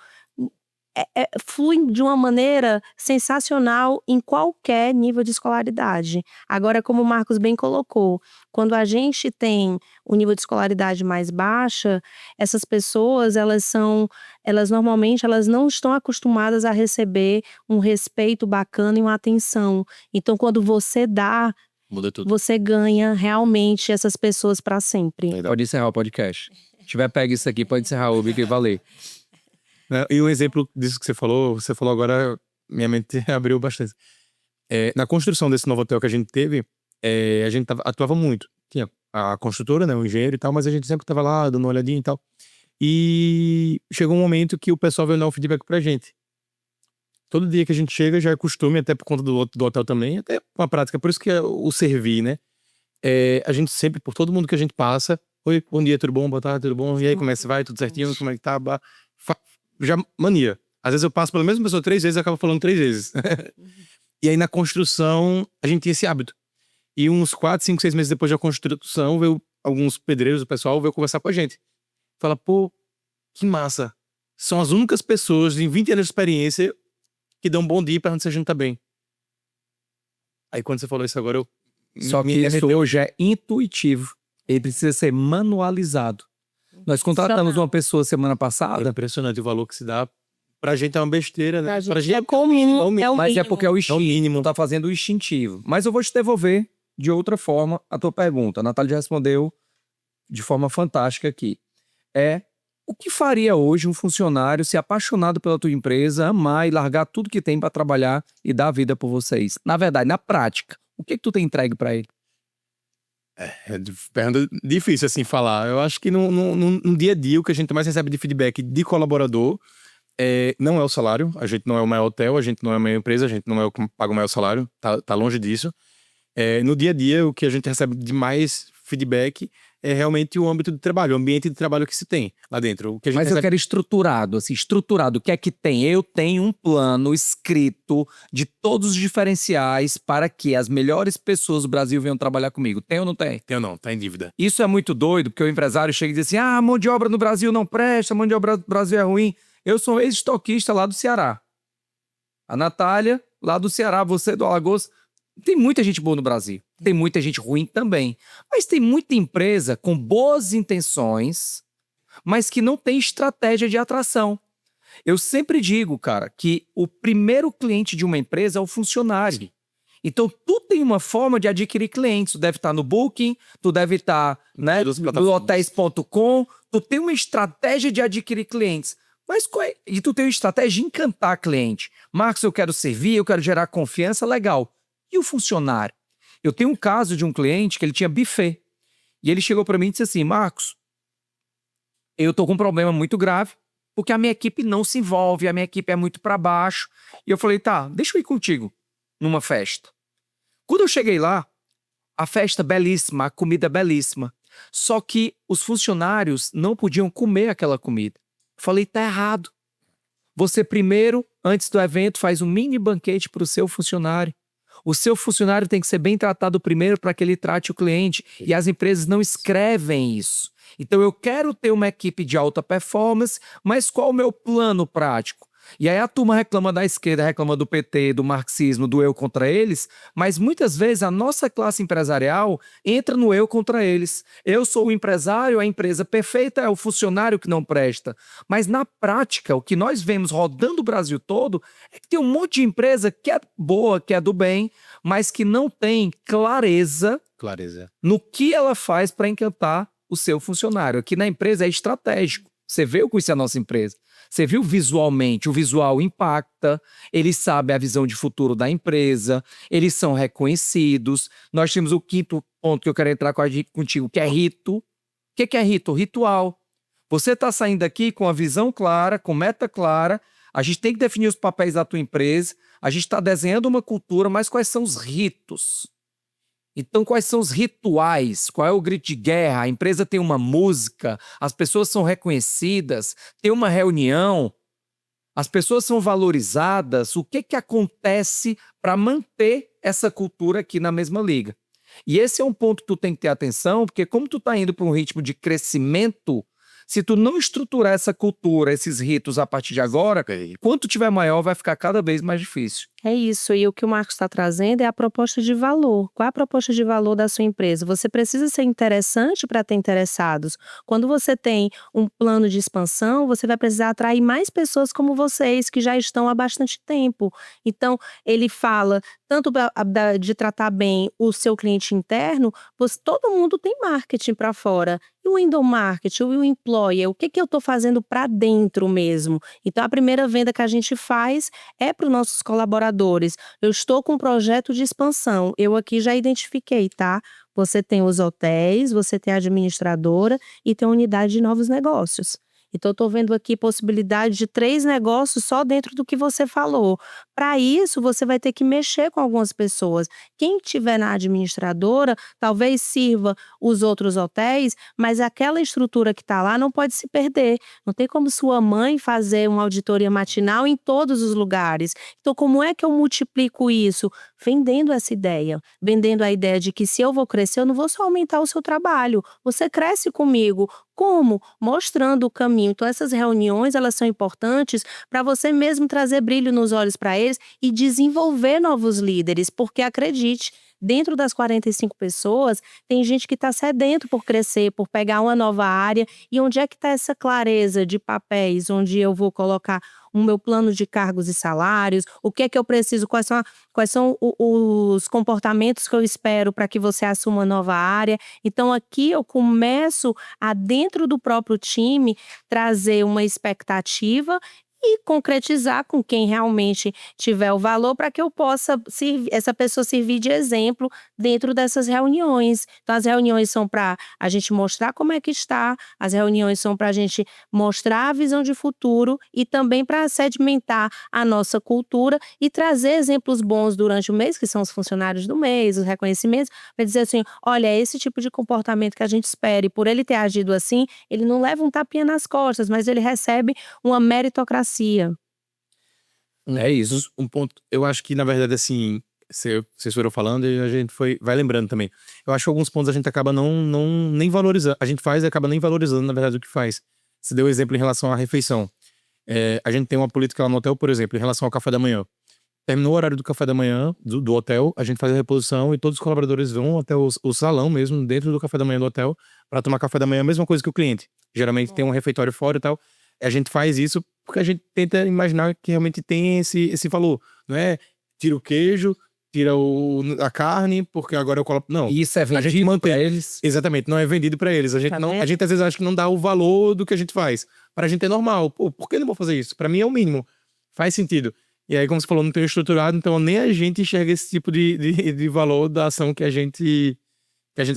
Speaker 2: flui de uma maneira sensacional em qualquer nível de escolaridade. Agora, como o Marcos bem colocou, quando a gente tem um nível de escolaridade mais baixa, essas pessoas, elas normalmente não estão acostumadas a receber um respeito bacana e uma atenção. Então, quando você dá,
Speaker 3: muda tudo.
Speaker 2: Você ganha realmente essas pessoas para sempre.
Speaker 1: Pode encerrar o podcast. Se tiver pego isso aqui, pode encerrar o vídeo e valeu.
Speaker 3: E um exemplo disso que você falou agora, minha mente abriu bastante. Na construção desse novo hotel que a gente teve, a gente atuava muito. Tinha a construtora, né, o engenheiro e tal, mas a gente sempre estava lá dando uma olhadinha e tal. E chegou um momento que o pessoal veio dar um feedback pra gente. Todo dia que a gente chega já é costume, até por conta do hotel também, até uma prática. Por isso que é o servir, né? A gente sempre, por todo mundo que a gente passa, oi, bom dia, tudo bom? Boa tarde, tudo bom? E aí, como é que você vai? Tudo certinho? Como é que tá? Já mania. Às vezes eu passo pela mesma pessoa 3 vezes e acabo falando 3 vezes. E aí na construção, a gente tinha esse hábito. E uns 4, 5, 6 meses depois da construção, veio alguns pedreiros, o pessoal veio conversar com a gente. Fala, pô, que massa. São as únicas pessoas em 20 anos de experiência que dão um bom dia e perguntam se a gente tá bem. Aí quando você falou isso agora, eu...
Speaker 1: Só que isso hoje é intuitivo. Ele precisa ser manualizado. Nós contratamos uma pessoa semana passada.
Speaker 3: É impressionante o valor que se dá. Pra gente é uma besteira, né?
Speaker 2: Pra gente é comum,
Speaker 1: Mas é porque é o instinto.
Speaker 3: É o mínimo.
Speaker 1: Tá fazendo o instintivo. Mas eu vou te devolver de outra forma a tua pergunta. A Natália já respondeu de forma fantástica aqui. O que faria hoje um funcionário se apaixonado pela tua empresa, amar e largar tudo que tem para trabalhar e dar a vida por vocês? Na verdade, na prática, o que tu tem entregue para ele?
Speaker 3: Pergunta difícil assim falar. Eu acho que no dia a dia o que a gente mais recebe de feedback de colaborador não é o salário. A gente não é o maior hotel, a gente não é a maior empresa, a gente não é o que paga o maior salário. Tá longe disso. No dia a dia o que a gente recebe de mais feedback é realmente o âmbito de trabalho, o ambiente de trabalho que se tem lá dentro. O que a gente
Speaker 1: Mas eu quero estruturado, assim, estruturado. O que é que tem? Eu tenho um plano escrito de todos os diferenciais para que as melhores pessoas do Brasil venham trabalhar comigo. Tem ou não tem?
Speaker 3: Tem ou não, tá em dívida.
Speaker 1: Isso é muito doido, porque o empresário chega e diz assim, a mão de obra no Brasil não presta, a mão de obra no Brasil é ruim. Eu sou ex-estoquista lá do Ceará. A Natália, lá do Ceará, você do Alagoas. Tem muita gente boa no Brasil. Tem muita gente ruim também. Mas tem muita empresa com boas intenções, mas que não tem estratégia de atração. Eu sempre digo, cara, que o primeiro cliente de uma empresa é o funcionário. Então, tu tem uma forma de adquirir clientes. Tu deve estar no Booking, tu deve estar, né, no hotéis.com. Tu tem uma estratégia de adquirir clientes. Mas e tu tem uma estratégia de encantar cliente. Marcos, eu quero servir, eu quero gerar confiança, legal. E o funcionário? Eu tenho um caso de um cliente que ele tinha buffet. E ele chegou para mim e disse assim, Marcos, eu tô com um problema muito grave, porque a minha equipe não se envolve, a minha equipe é muito para baixo. E eu falei, tá, deixa eu ir contigo numa festa. Quando eu cheguei lá, a festa belíssima, a comida belíssima. Só que os funcionários não podiam comer aquela comida. Eu falei, tá errado. Você primeiro, antes do evento, faz um mini banquete para o seu funcionário. O seu funcionário tem que ser bem tratado primeiro para que ele trate o cliente. E as empresas não escrevem isso. Então eu quero ter uma equipe de alta performance, mas qual o meu plano prático? E aí a turma reclama da esquerda, reclama do PT, do marxismo, do eu contra eles, mas muitas vezes a nossa classe empresarial entra no eu contra eles. Eu sou o empresário, a empresa perfeita é o funcionário que não presta. Mas na prática, o que nós vemos rodando o Brasil todo é que tem um monte de empresa que é boa, que é do bem, mas que não tem clareza no que ela faz para encantar o seu funcionário. Aqui na empresa é estratégico. Você vê o que isso é a nossa empresa. Você viu visualmente, o visual impacta, eles sabem a visão de futuro da empresa, eles são reconhecidos. Nós temos o quinto ponto que eu quero entrar contigo, que é rito. O que é rito? Ritual. Você está saindo daqui com a visão clara, com meta clara, a gente tem que definir os papéis da tua empresa, a gente está desenhando uma cultura, mas quais são os ritos? Então, quais são os rituais? Qual é o grito de guerra? A empresa tem uma música, as pessoas são reconhecidas, tem uma reunião, as pessoas são valorizadas. O que acontece para manter essa cultura aqui na mesma liga? E esse é um ponto que tu tem que ter atenção, porque como tu está indo para um ritmo de crescimento, se tu não estruturar essa cultura, esses ritos a partir de agora, quanto tiver maior, vai ficar cada vez mais difícil.
Speaker 2: É isso, e o que o Marcos está trazendo é a proposta de valor. Qual é a proposta de valor da sua empresa? Você precisa ser interessante para ter interessados. Quando você tem um plano de expansão, você vai precisar atrair mais pessoas como vocês, que já estão há bastante tempo. Então, ele fala tanto de tratar bem o seu cliente interno, todo mundo tem marketing para fora. E o endomarketing, o employer, o que eu estou fazendo para dentro mesmo? Então, a primeira venda que a gente faz é para os nossos colaboradores. Eu estou com um projeto de expansão. Eu aqui já identifiquei, tá? Você tem os hotéis, você tem a administradora e tem a unidade de novos negócios. Então, eu estou vendo aqui possibilidade de 3 negócios só dentro do que você falou. Para isso, você vai ter que mexer com algumas pessoas. Quem estiver na administradora, talvez sirva os outros hotéis, mas aquela estrutura que está lá não pode se perder. Não tem como sua mãe fazer uma auditoria matinal em todos os lugares. Então, como é que eu multiplico isso? Vendendo essa ideia. Vendendo a ideia de que se eu vou crescer, eu não vou só aumentar o seu trabalho. Você cresce comigo. Como? Mostrando o caminho. Então, essas reuniões, elas são importantes para você mesmo trazer brilho nos olhos para eles e desenvolver novos líderes, porque acredite, dentro das 45 pessoas, tem gente que está sedento por crescer, por pegar uma nova área. E onde é que está essa clareza de papéis, onde eu vou colocar o meu plano de cargos e salários, o que é que eu preciso, quais são os comportamentos que eu espero para que você assuma uma nova área. Então, aqui eu começo a, dentro do próprio time, trazer uma expectativa e concretizar com quem realmente tiver o valor para que eu possa essa pessoa servir de exemplo dentro dessas reuniões. Então, as reuniões são para a gente mostrar como é que está, as reuniões são para a gente mostrar a visão de futuro e também para sedimentar a nossa cultura e trazer exemplos bons durante o mês, que são os funcionários do mês, os reconhecimentos, para dizer assim, olha, é esse tipo de comportamento que a gente espera, e por ele ter agido assim, ele não leva um tapinha nas costas, mas ele recebe uma meritocracia.
Speaker 3: É isso, um ponto. Eu acho que, na verdade, assim, vocês foram falando e a gente vai lembrando também. Eu acho que alguns pontos a gente acaba nem valorizando. A gente faz e acaba nem valorizando, na verdade, o que faz. Você deu exemplo em relação à refeição. A gente tem uma política lá no hotel, por exemplo, em relação ao café da manhã. Terminou o horário do café da manhã do hotel, a gente faz a reposição e todos os colaboradores vão até o salão mesmo, dentro do café da manhã do hotel, para tomar café da manhã, a mesma coisa que o cliente. Geralmente tem um refeitório fora e tal. A gente faz isso porque a gente tenta imaginar que realmente tem esse valor. Não é tira o queijo, tira a carne, porque agora eu coloco. Não.
Speaker 1: E isso é vendido para eles?
Speaker 3: Exatamente, não é vendido para eles. A gente às vezes acha que não dá o valor do que a gente faz. Para a gente é normal. Pô, por que eu não vou fazer isso? Para mim é o mínimo. Faz sentido. E aí, como você falou, não tem estruturado, então nem a gente enxerga esse tipo de valor da ação que a gente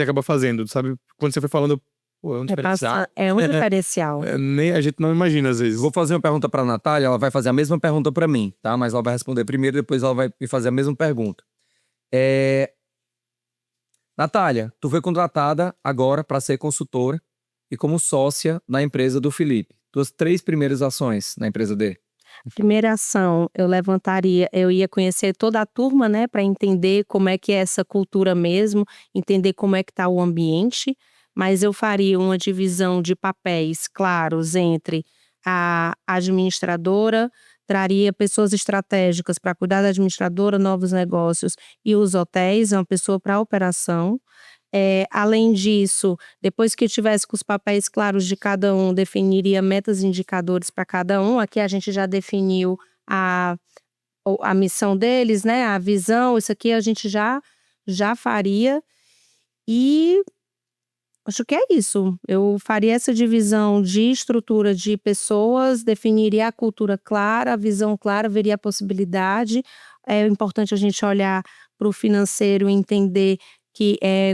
Speaker 3: acaba fazendo, sabe? Quando você foi falando. Pô, é um diferencial.
Speaker 2: É um diferencial.
Speaker 3: Nem a gente não imagina, às vezes.
Speaker 1: Vou fazer uma pergunta para a Natália, ela vai fazer a mesma pergunta para mim, tá? Mas ela vai responder primeiro, depois ela vai me fazer a mesma pergunta. Natália, tu foi contratada agora para ser consultora e como sócia na empresa do Felipe. Tuas 3 primeiras ações na empresa dele.
Speaker 2: Primeira ação, eu ia conhecer toda a turma, né, para entender como é que é essa cultura mesmo, entender como é que está o ambiente. Mas eu faria uma divisão de papéis claros entre a administradora, traria pessoas estratégicas para cuidar da administradora, novos negócios e os hotéis, uma pessoa para a operação. Além disso, depois que eu tivesse com os papéis claros de cada um, definiria metas e indicadores para cada um. Aqui a gente já definiu a missão deles, né? A visão, isso aqui a gente já faria. E acho que é isso. Eu faria essa divisão de estrutura de pessoas, definiria a cultura clara, a visão clara, veria a possibilidade. É importante a gente olhar para o financeiro e entender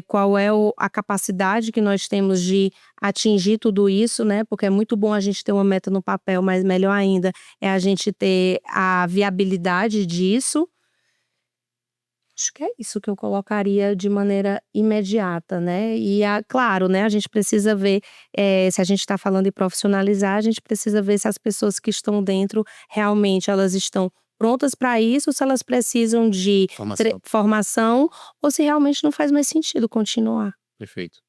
Speaker 2: qual é a capacidade que nós temos de atingir tudo isso, né? Porque é muito bom a gente ter uma meta no papel, mas melhor ainda é a gente ter a viabilidade disso. Acho que é isso que eu colocaria de maneira imediata, né? E, claro, né, a gente precisa ver, se a gente está falando em profissionalizar, a gente precisa ver se as pessoas que estão dentro, realmente elas estão prontas para isso, se elas precisam de formação, ou se realmente não faz mais sentido continuar.
Speaker 3: Perfeito.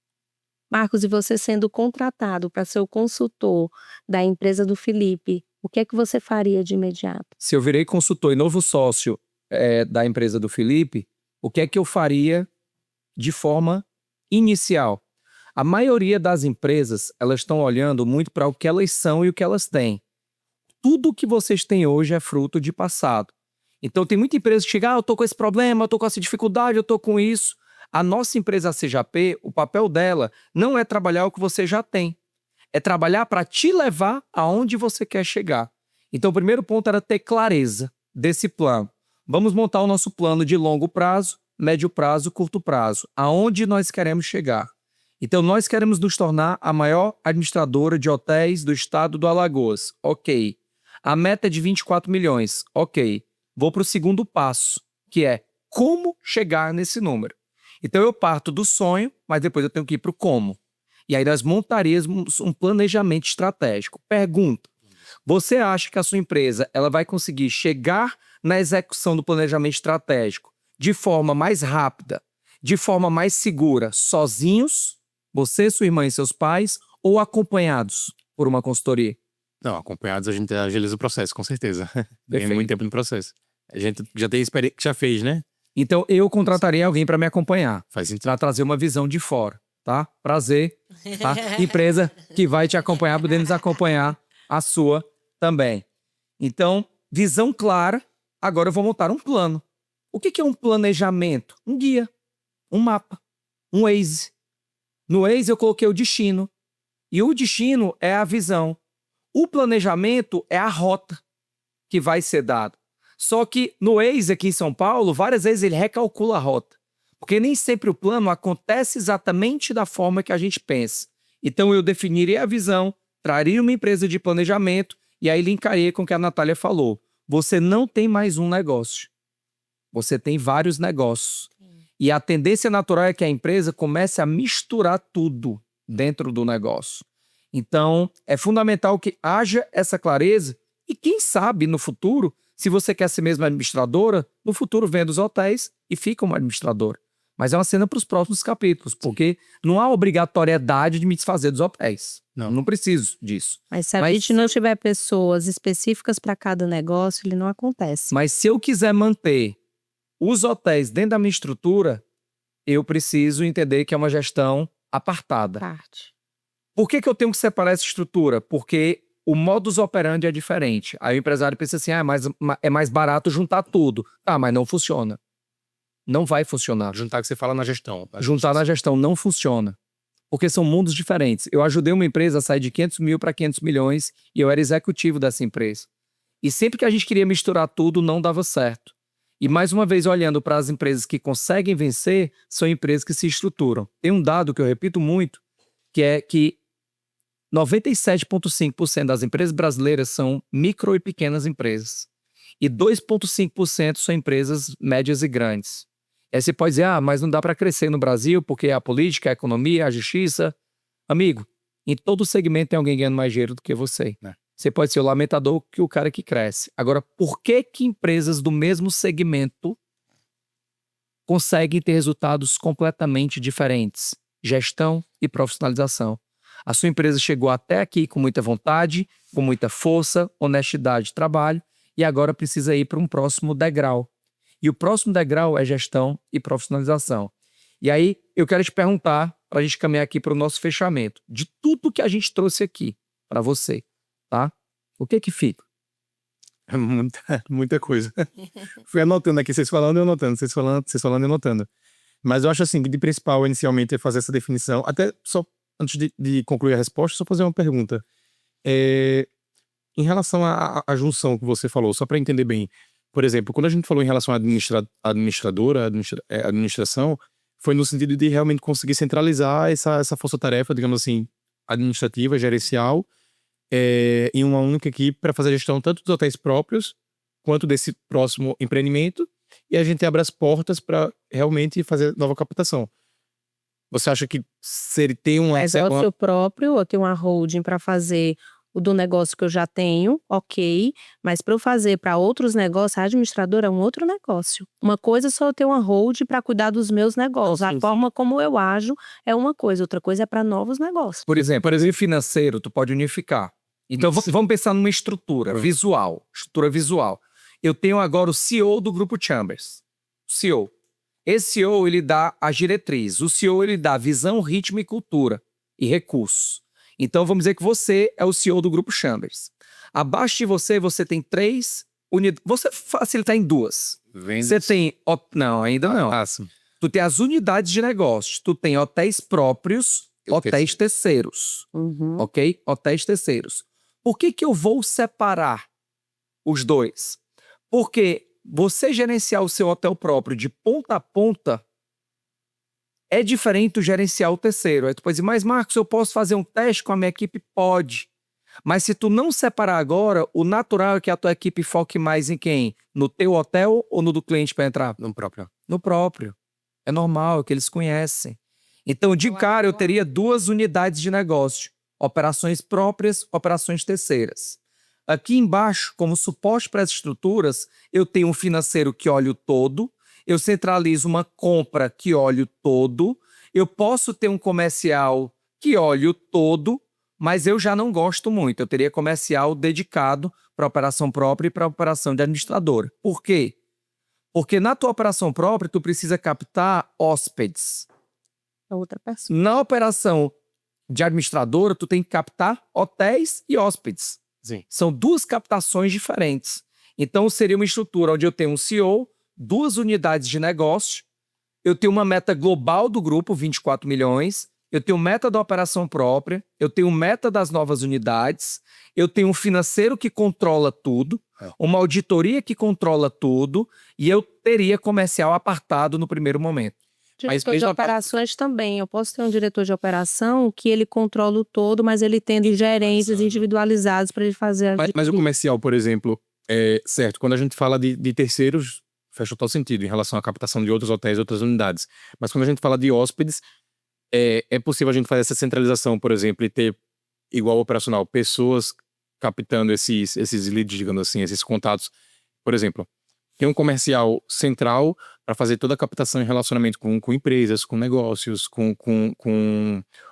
Speaker 2: Marcos, e você sendo contratado para ser o consultor da empresa do Felipe, o que é que você faria de imediato?
Speaker 1: Se eu virei consultor e novo sócio da empresa do Felipe, o que é que eu faria de forma inicial? A maioria das empresas, elas estão olhando muito para o que elas são e o que elas têm. Tudo que vocês têm hoje é fruto de passado. Então tem muita empresa que chega, eu tô com esse problema, eu tô com essa dificuldade, eu tô com isso. A nossa empresa a CJP, o papel dela não é trabalhar o que você já tem. É trabalhar para te levar aonde você quer chegar. Então o primeiro ponto era ter clareza desse plano. Vamos montar o nosso plano de longo prazo, médio prazo, curto prazo. Aonde nós queremos chegar. Então, nós queremos nos tornar a maior administradora de hotéis do estado do Alagoas. Ok. A meta é de 24 milhões. Ok. Vou para o segundo passo, que é como chegar nesse número. Então, eu parto do sonho, mas depois eu tenho que ir para o como. E aí nós montaríamos um planejamento estratégico. Pergunta: você acha que a sua empresa ela vai conseguir chegar na execução do planejamento estratégico de forma mais rápida, de forma mais segura, sozinhos, você, sua irmã e seus pais, ou acompanhados por uma consultoria?
Speaker 3: Não, acompanhados a gente agiliza o processo, com certeza. Ganha
Speaker 1: Perfeito.
Speaker 3: muito tempo no processo. A gente já tem experiência, já fez, né?
Speaker 1: Então, eu contrataria alguém para me acompanhar,
Speaker 3: Faz sentido.
Speaker 1: para trazer uma visão de fora, tá? Prazer, tá? Empresa que vai te acompanhar, podemos acompanhar a sua também. Então, visão clara. Agora eu vou montar um plano. O que é um planejamento? Um guia, um mapa, um Waze. No Waze eu coloquei o destino. E o destino é a visão. O planejamento é a rota que vai ser dada. Só que no Waze aqui em São Paulo, várias vezes ele recalcula a rota. Porque nem sempre o plano acontece exatamente da forma que a gente pensa. Então eu definiria a visão, traria uma empresa de planejamento e aí linkaria com o que a Natália falou. Você não tem mais um negócio. Você tem vários negócios. E a tendência natural é que a empresa comece a misturar tudo dentro do negócio. Então, é fundamental que haja essa clareza e quem sabe no futuro, se você quer ser mesmo administradora, no futuro venda os hotéis e fica uma administradora. Mas é uma cena para os próximos capítulos, porque não há obrigatoriedade de me desfazer dos hotéis. Não preciso disso.
Speaker 2: Mas se a gente não tiver pessoas específicas para cada negócio, ele não acontece.
Speaker 1: Mas se eu quiser manter os hotéis dentro da minha estrutura, eu preciso entender que é uma gestão apartada.
Speaker 2: Parte.
Speaker 1: Por que eu tenho que separar essa estrutura? Porque o modus operandi é diferente. Aí o empresário pensa assim, é mais barato juntar tudo. Ah, mas não funciona. Não vai funcionar.
Speaker 3: Juntar que você fala na gestão.
Speaker 1: Juntar na gestão não funciona. Porque são mundos diferentes. Eu ajudei uma empresa a sair de 500 mil para 500 milhões e eu era executivo dessa empresa. E sempre que a gente queria misturar tudo, não dava certo. E mais uma vez, olhando para as empresas que conseguem vencer, são empresas que se estruturam. Tem um dado que eu repito muito, que é que 97,5% das empresas brasileiras são micro e pequenas empresas. E 2,5% são empresas médias e grandes. Aí você pode dizer, mas não dá para crescer no Brasil porque a política, a economia, a justiça. Amigo, em todo segmento tem alguém ganhando mais dinheiro do que você. Você pode ser o lamentador que o cara que cresce. Agora, por que empresas do mesmo segmento conseguem ter resultados completamente diferentes? Gestão e profissionalização. A sua empresa chegou até aqui com muita vontade, com muita força, honestidade de trabalho e agora precisa ir para um próximo degrau. E o próximo degrau é gestão e profissionalização. E aí, eu quero te perguntar, para a gente caminhar aqui para o nosso fechamento, de tudo que a gente trouxe aqui para você, tá? O que fica?
Speaker 3: Muita coisa. Fui anotando aqui, vocês falando e eu anotando, vocês falando e eu anotando. Mas eu acho assim, que de principal, inicialmente, é fazer essa definição. Até só, antes de concluir a resposta, só fazer uma pergunta. Em relação à junção que você falou, só para entender bem. Por exemplo, quando a gente falou em relação à administração, foi no sentido de realmente conseguir centralizar essa força-tarefa, digamos assim, administrativa, gerencial, em uma única equipe para fazer a gestão tanto dos hotéis próprios, quanto desse próximo empreendimento, e a gente abre as portas para realmente fazer nova captação. Você acha que se ele tem um...
Speaker 2: Mas é o seu próprio, ou tem uma holding para fazer o do negócio que eu já tenho, ok, mas para eu fazer para outros negócios, a administradora é um outro negócio. Uma coisa é só eu ter uma holding para cuidar dos meus negócios. A forma como eu ajo é uma coisa, outra coisa é para novos negócios.
Speaker 1: Por exemplo, financeiro, tu pode unificar. Então, vamos pensar numa estrutura visual. Estrutura visual. Eu tenho agora o CEO do Grupo Chambers. O CEO. Esse CEO, ele dá a diretriz. O CEO, ele dá visão, ritmo e cultura. E recursos. Então, vamos dizer que você é o CEO do Grupo Chambers. Abaixo de você, você tem 3 unidades. Você facilitar em 2.
Speaker 3: Vendas.
Speaker 1: Você tem... Não, ainda não. Tu tem as unidades de negócios. Tu tem hotéis próprios, hotéis terceiros. Ok? Hotéis terceiros. Por que eu vou separar os dois? Porque você gerenciar o seu hotel próprio de ponta a ponta É diferente do gerenciar o terceiro. Aí tu pode dizer, mas Marcos, eu posso fazer um teste com a minha equipe? Pode. Mas se tu não separar agora, o natural é que a tua equipe foque mais em quem? No teu hotel ou no do cliente para entrar?
Speaker 3: No próprio.
Speaker 1: No próprio. É normal, é o que eles conhecem. Então, de cara, eu teria 2 unidades de negócio. Operações próprias, operações terceiras. Aqui embaixo, como suporte para as estruturas, eu tenho um financeiro que olha o todo, eu centralizo uma compra que olha o todo, eu posso ter um comercial que olha o todo, mas eu já não gosto muito. Eu teria comercial dedicado para operação própria e para operação de administradora. Por quê? Porque na tua operação própria, tu precisa captar hóspedes.
Speaker 2: Outra pessoa.
Speaker 1: Na operação de administradora, tu tem que captar hotéis e hóspedes.
Speaker 3: Sim.
Speaker 1: São 2 captações diferentes. Então, seria uma estrutura onde eu tenho um CEO, 2 unidades de negócio, eu tenho uma meta global do grupo, 24 milhões, eu tenho meta da operação própria, eu tenho meta das novas unidades, eu tenho um financeiro que controla tudo, uma auditoria que controla tudo, e eu teria comercial apartado no primeiro momento.
Speaker 2: Diretor de operações também. Eu posso ter um diretor de operação que ele controla o todo, mas ele tem gerentes individualizados para ele fazer...
Speaker 3: Mas o comercial, por exemplo, certo, quando a gente fala de terceiros, faz total sentido em relação à captação de outros hotéis, outras unidades. Mas quando a gente fala de hóspedes, é possível a gente fazer essa centralização, por exemplo, e ter, igual operacional, pessoas captando esses leads, digamos assim, esses contatos. Por exemplo, tem um comercial central para fazer toda a captação em relacionamento com empresas, com negócios, com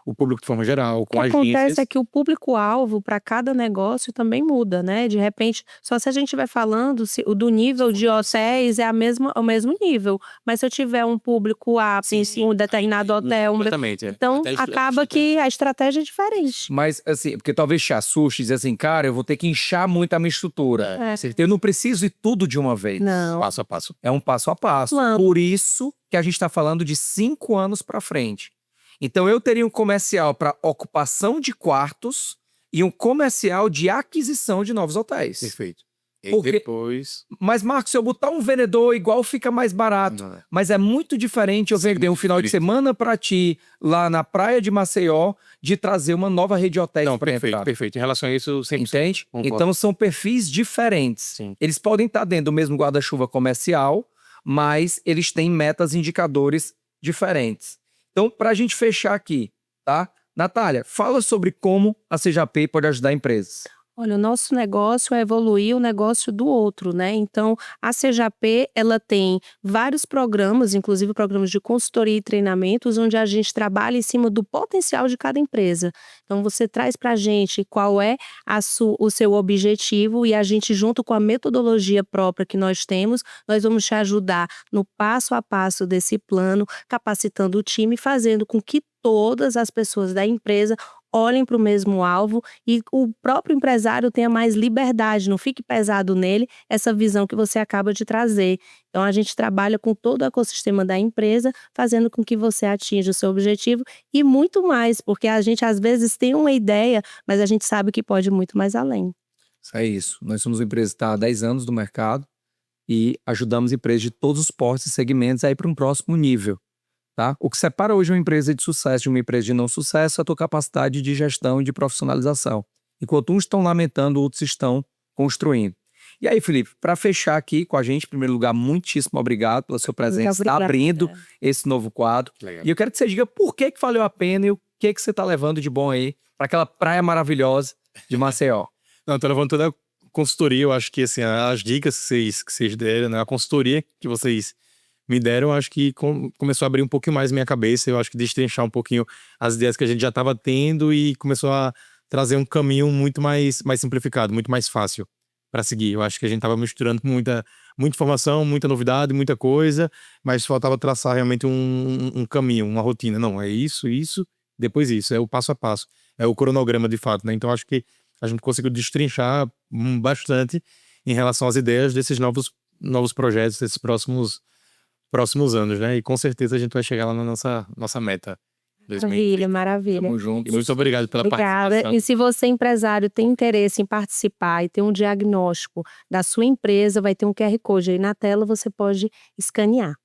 Speaker 3: o público de forma geral, com agências.
Speaker 2: O que acontece é que o público-alvo para cada negócio também muda, né? De repente, só se a gente estiver falando o do nível de hotéis é o mesmo nível. Mas se eu tiver um público A em um determinado hotel... Então, acaba que a estratégia é diferente.
Speaker 1: Mas, assim, porque talvez te assuste e dizer assim, cara, eu vou ter que inchar muito a minha estrutura. Eu não preciso ir tudo de uma vez.
Speaker 2: Não.
Speaker 3: Passo a passo.
Speaker 1: É um passo a passo. Por isso que a gente está falando de 5 anos para frente. Então, eu teria um comercial para ocupação de quartos e um comercial de aquisição de novos hotéis.
Speaker 3: Perfeito. E
Speaker 1: Porque...
Speaker 3: depois...
Speaker 1: Mas, Marcos, se eu botar um vendedor igual, fica mais barato.
Speaker 3: Não.
Speaker 1: Mas é muito diferente eu vender um final de semana para ti, lá na praia de Maceió, de trazer uma nova rede de hotéis.
Speaker 3: Não, perfeito. Em relação a isso, 100%.
Speaker 1: Entende?
Speaker 3: Concordo.
Speaker 1: Então, são perfis diferentes.
Speaker 3: Sim.
Speaker 1: Eles podem estar dentro do mesmo guarda-chuva comercial, mas eles têm metas, indicadores diferentes. Então, para a gente fechar aqui, tá? Natália, fala sobre como a CJP pode ajudar empresas.
Speaker 2: Olha, o nosso negócio é evoluir o negócio do outro, né? Então, a CJP, ela tem vários programas, inclusive programas de consultoria e treinamentos, onde a gente trabalha em cima do potencial de cada empresa. Então, você traz para a gente qual é o seu objetivo e a gente, junto com a metodologia própria que nós temos, nós vamos te ajudar no passo a passo desse plano, capacitando o time, fazendo com que todas as pessoas da empresa olhem para o mesmo alvo e o próprio empresário tenha mais liberdade, não fique pesado nele essa visão que você acaba de trazer. Então, a gente trabalha com todo o ecossistema da empresa, fazendo com que você atinja o seu objetivo e muito mais, porque a gente às vezes tem uma ideia, mas a gente sabe que pode ir muito mais além.
Speaker 1: É isso. Nós somos uma empresa que está há 10 anos no mercado e ajudamos empresas de todos os portos e segmentos a ir para um próximo nível. Tá? O que separa hoje uma empresa de sucesso de uma empresa de não sucesso é a tua capacidade de gestão e de profissionalização. Enquanto uns estão lamentando, outros estão construindo. E aí, Felipe, para fechar aqui com a gente, em primeiro lugar, muitíssimo obrigado pela sua presença, está abrindo esse novo quadro.
Speaker 3: Legal.
Speaker 1: E eu quero que você diga por que valeu a pena e o que você está levando de bom aí para aquela praia maravilhosa de Maceió.
Speaker 3: Não, estou levando toda a consultoria, eu acho que assim, as dicas que vocês deram, né, a consultoria que vocês me deram, eu acho que começou a abrir um pouquinho mais minha cabeça, eu acho que destrinchar um pouquinho as ideias que a gente já estava tendo e começou a trazer um caminho muito mais simplificado, muito mais fácil para seguir. Eu acho que a gente estava misturando muita informação, muita novidade, muita coisa, mas faltava traçar realmente um caminho, uma rotina. Não, é isso, depois isso, é o passo a passo, é o cronograma de fato, né? Então acho que a gente conseguiu destrinchar bastante em relação às ideias desses novos projetos, desses próximos anos, né? E com certeza a gente vai chegar lá na nossa meta.
Speaker 2: Maravilha.
Speaker 1: Tamo junto.
Speaker 3: E muito obrigado pela
Speaker 2: Obrigada.
Speaker 3: participação.
Speaker 2: E se você, empresário, tem interesse em participar e tem um diagnóstico da sua empresa, vai ter um QR Code aí na tela, você pode escanear.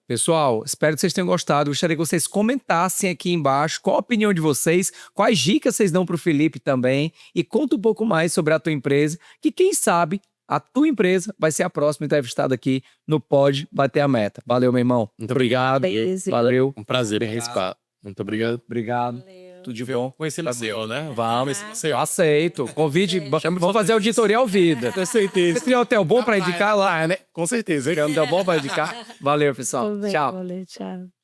Speaker 1: Pessoal, espero que vocês tenham gostado. Gostaria que vocês comentassem aqui embaixo qual a opinião de vocês, quais dicas vocês dão para o Felipe também e conta um pouco mais sobre a tua empresa, que quem sabe a tua empresa vai ser a próxima entrevistada aqui no Pode Bater a Meta. Valeu, meu irmão.
Speaker 3: Muito obrigado.
Speaker 2: Beleza.
Speaker 1: Valeu.
Speaker 3: Um prazer em participar. Muito obrigado.
Speaker 1: Obrigado. Tudo de bom.
Speaker 3: Conhecer Maceió, né?
Speaker 1: Vamos. Eu aceito. Convite. Vamos fazer auditoria ao vida.
Speaker 3: Com certeza.
Speaker 1: Você tem um hotel bom para indicar lá, né?
Speaker 3: Com certeza.
Speaker 1: Tem um hotel bom para indicar? Valeu, pessoal.
Speaker 2: Tudo bem,
Speaker 1: Tchau.
Speaker 2: valeu, tchau.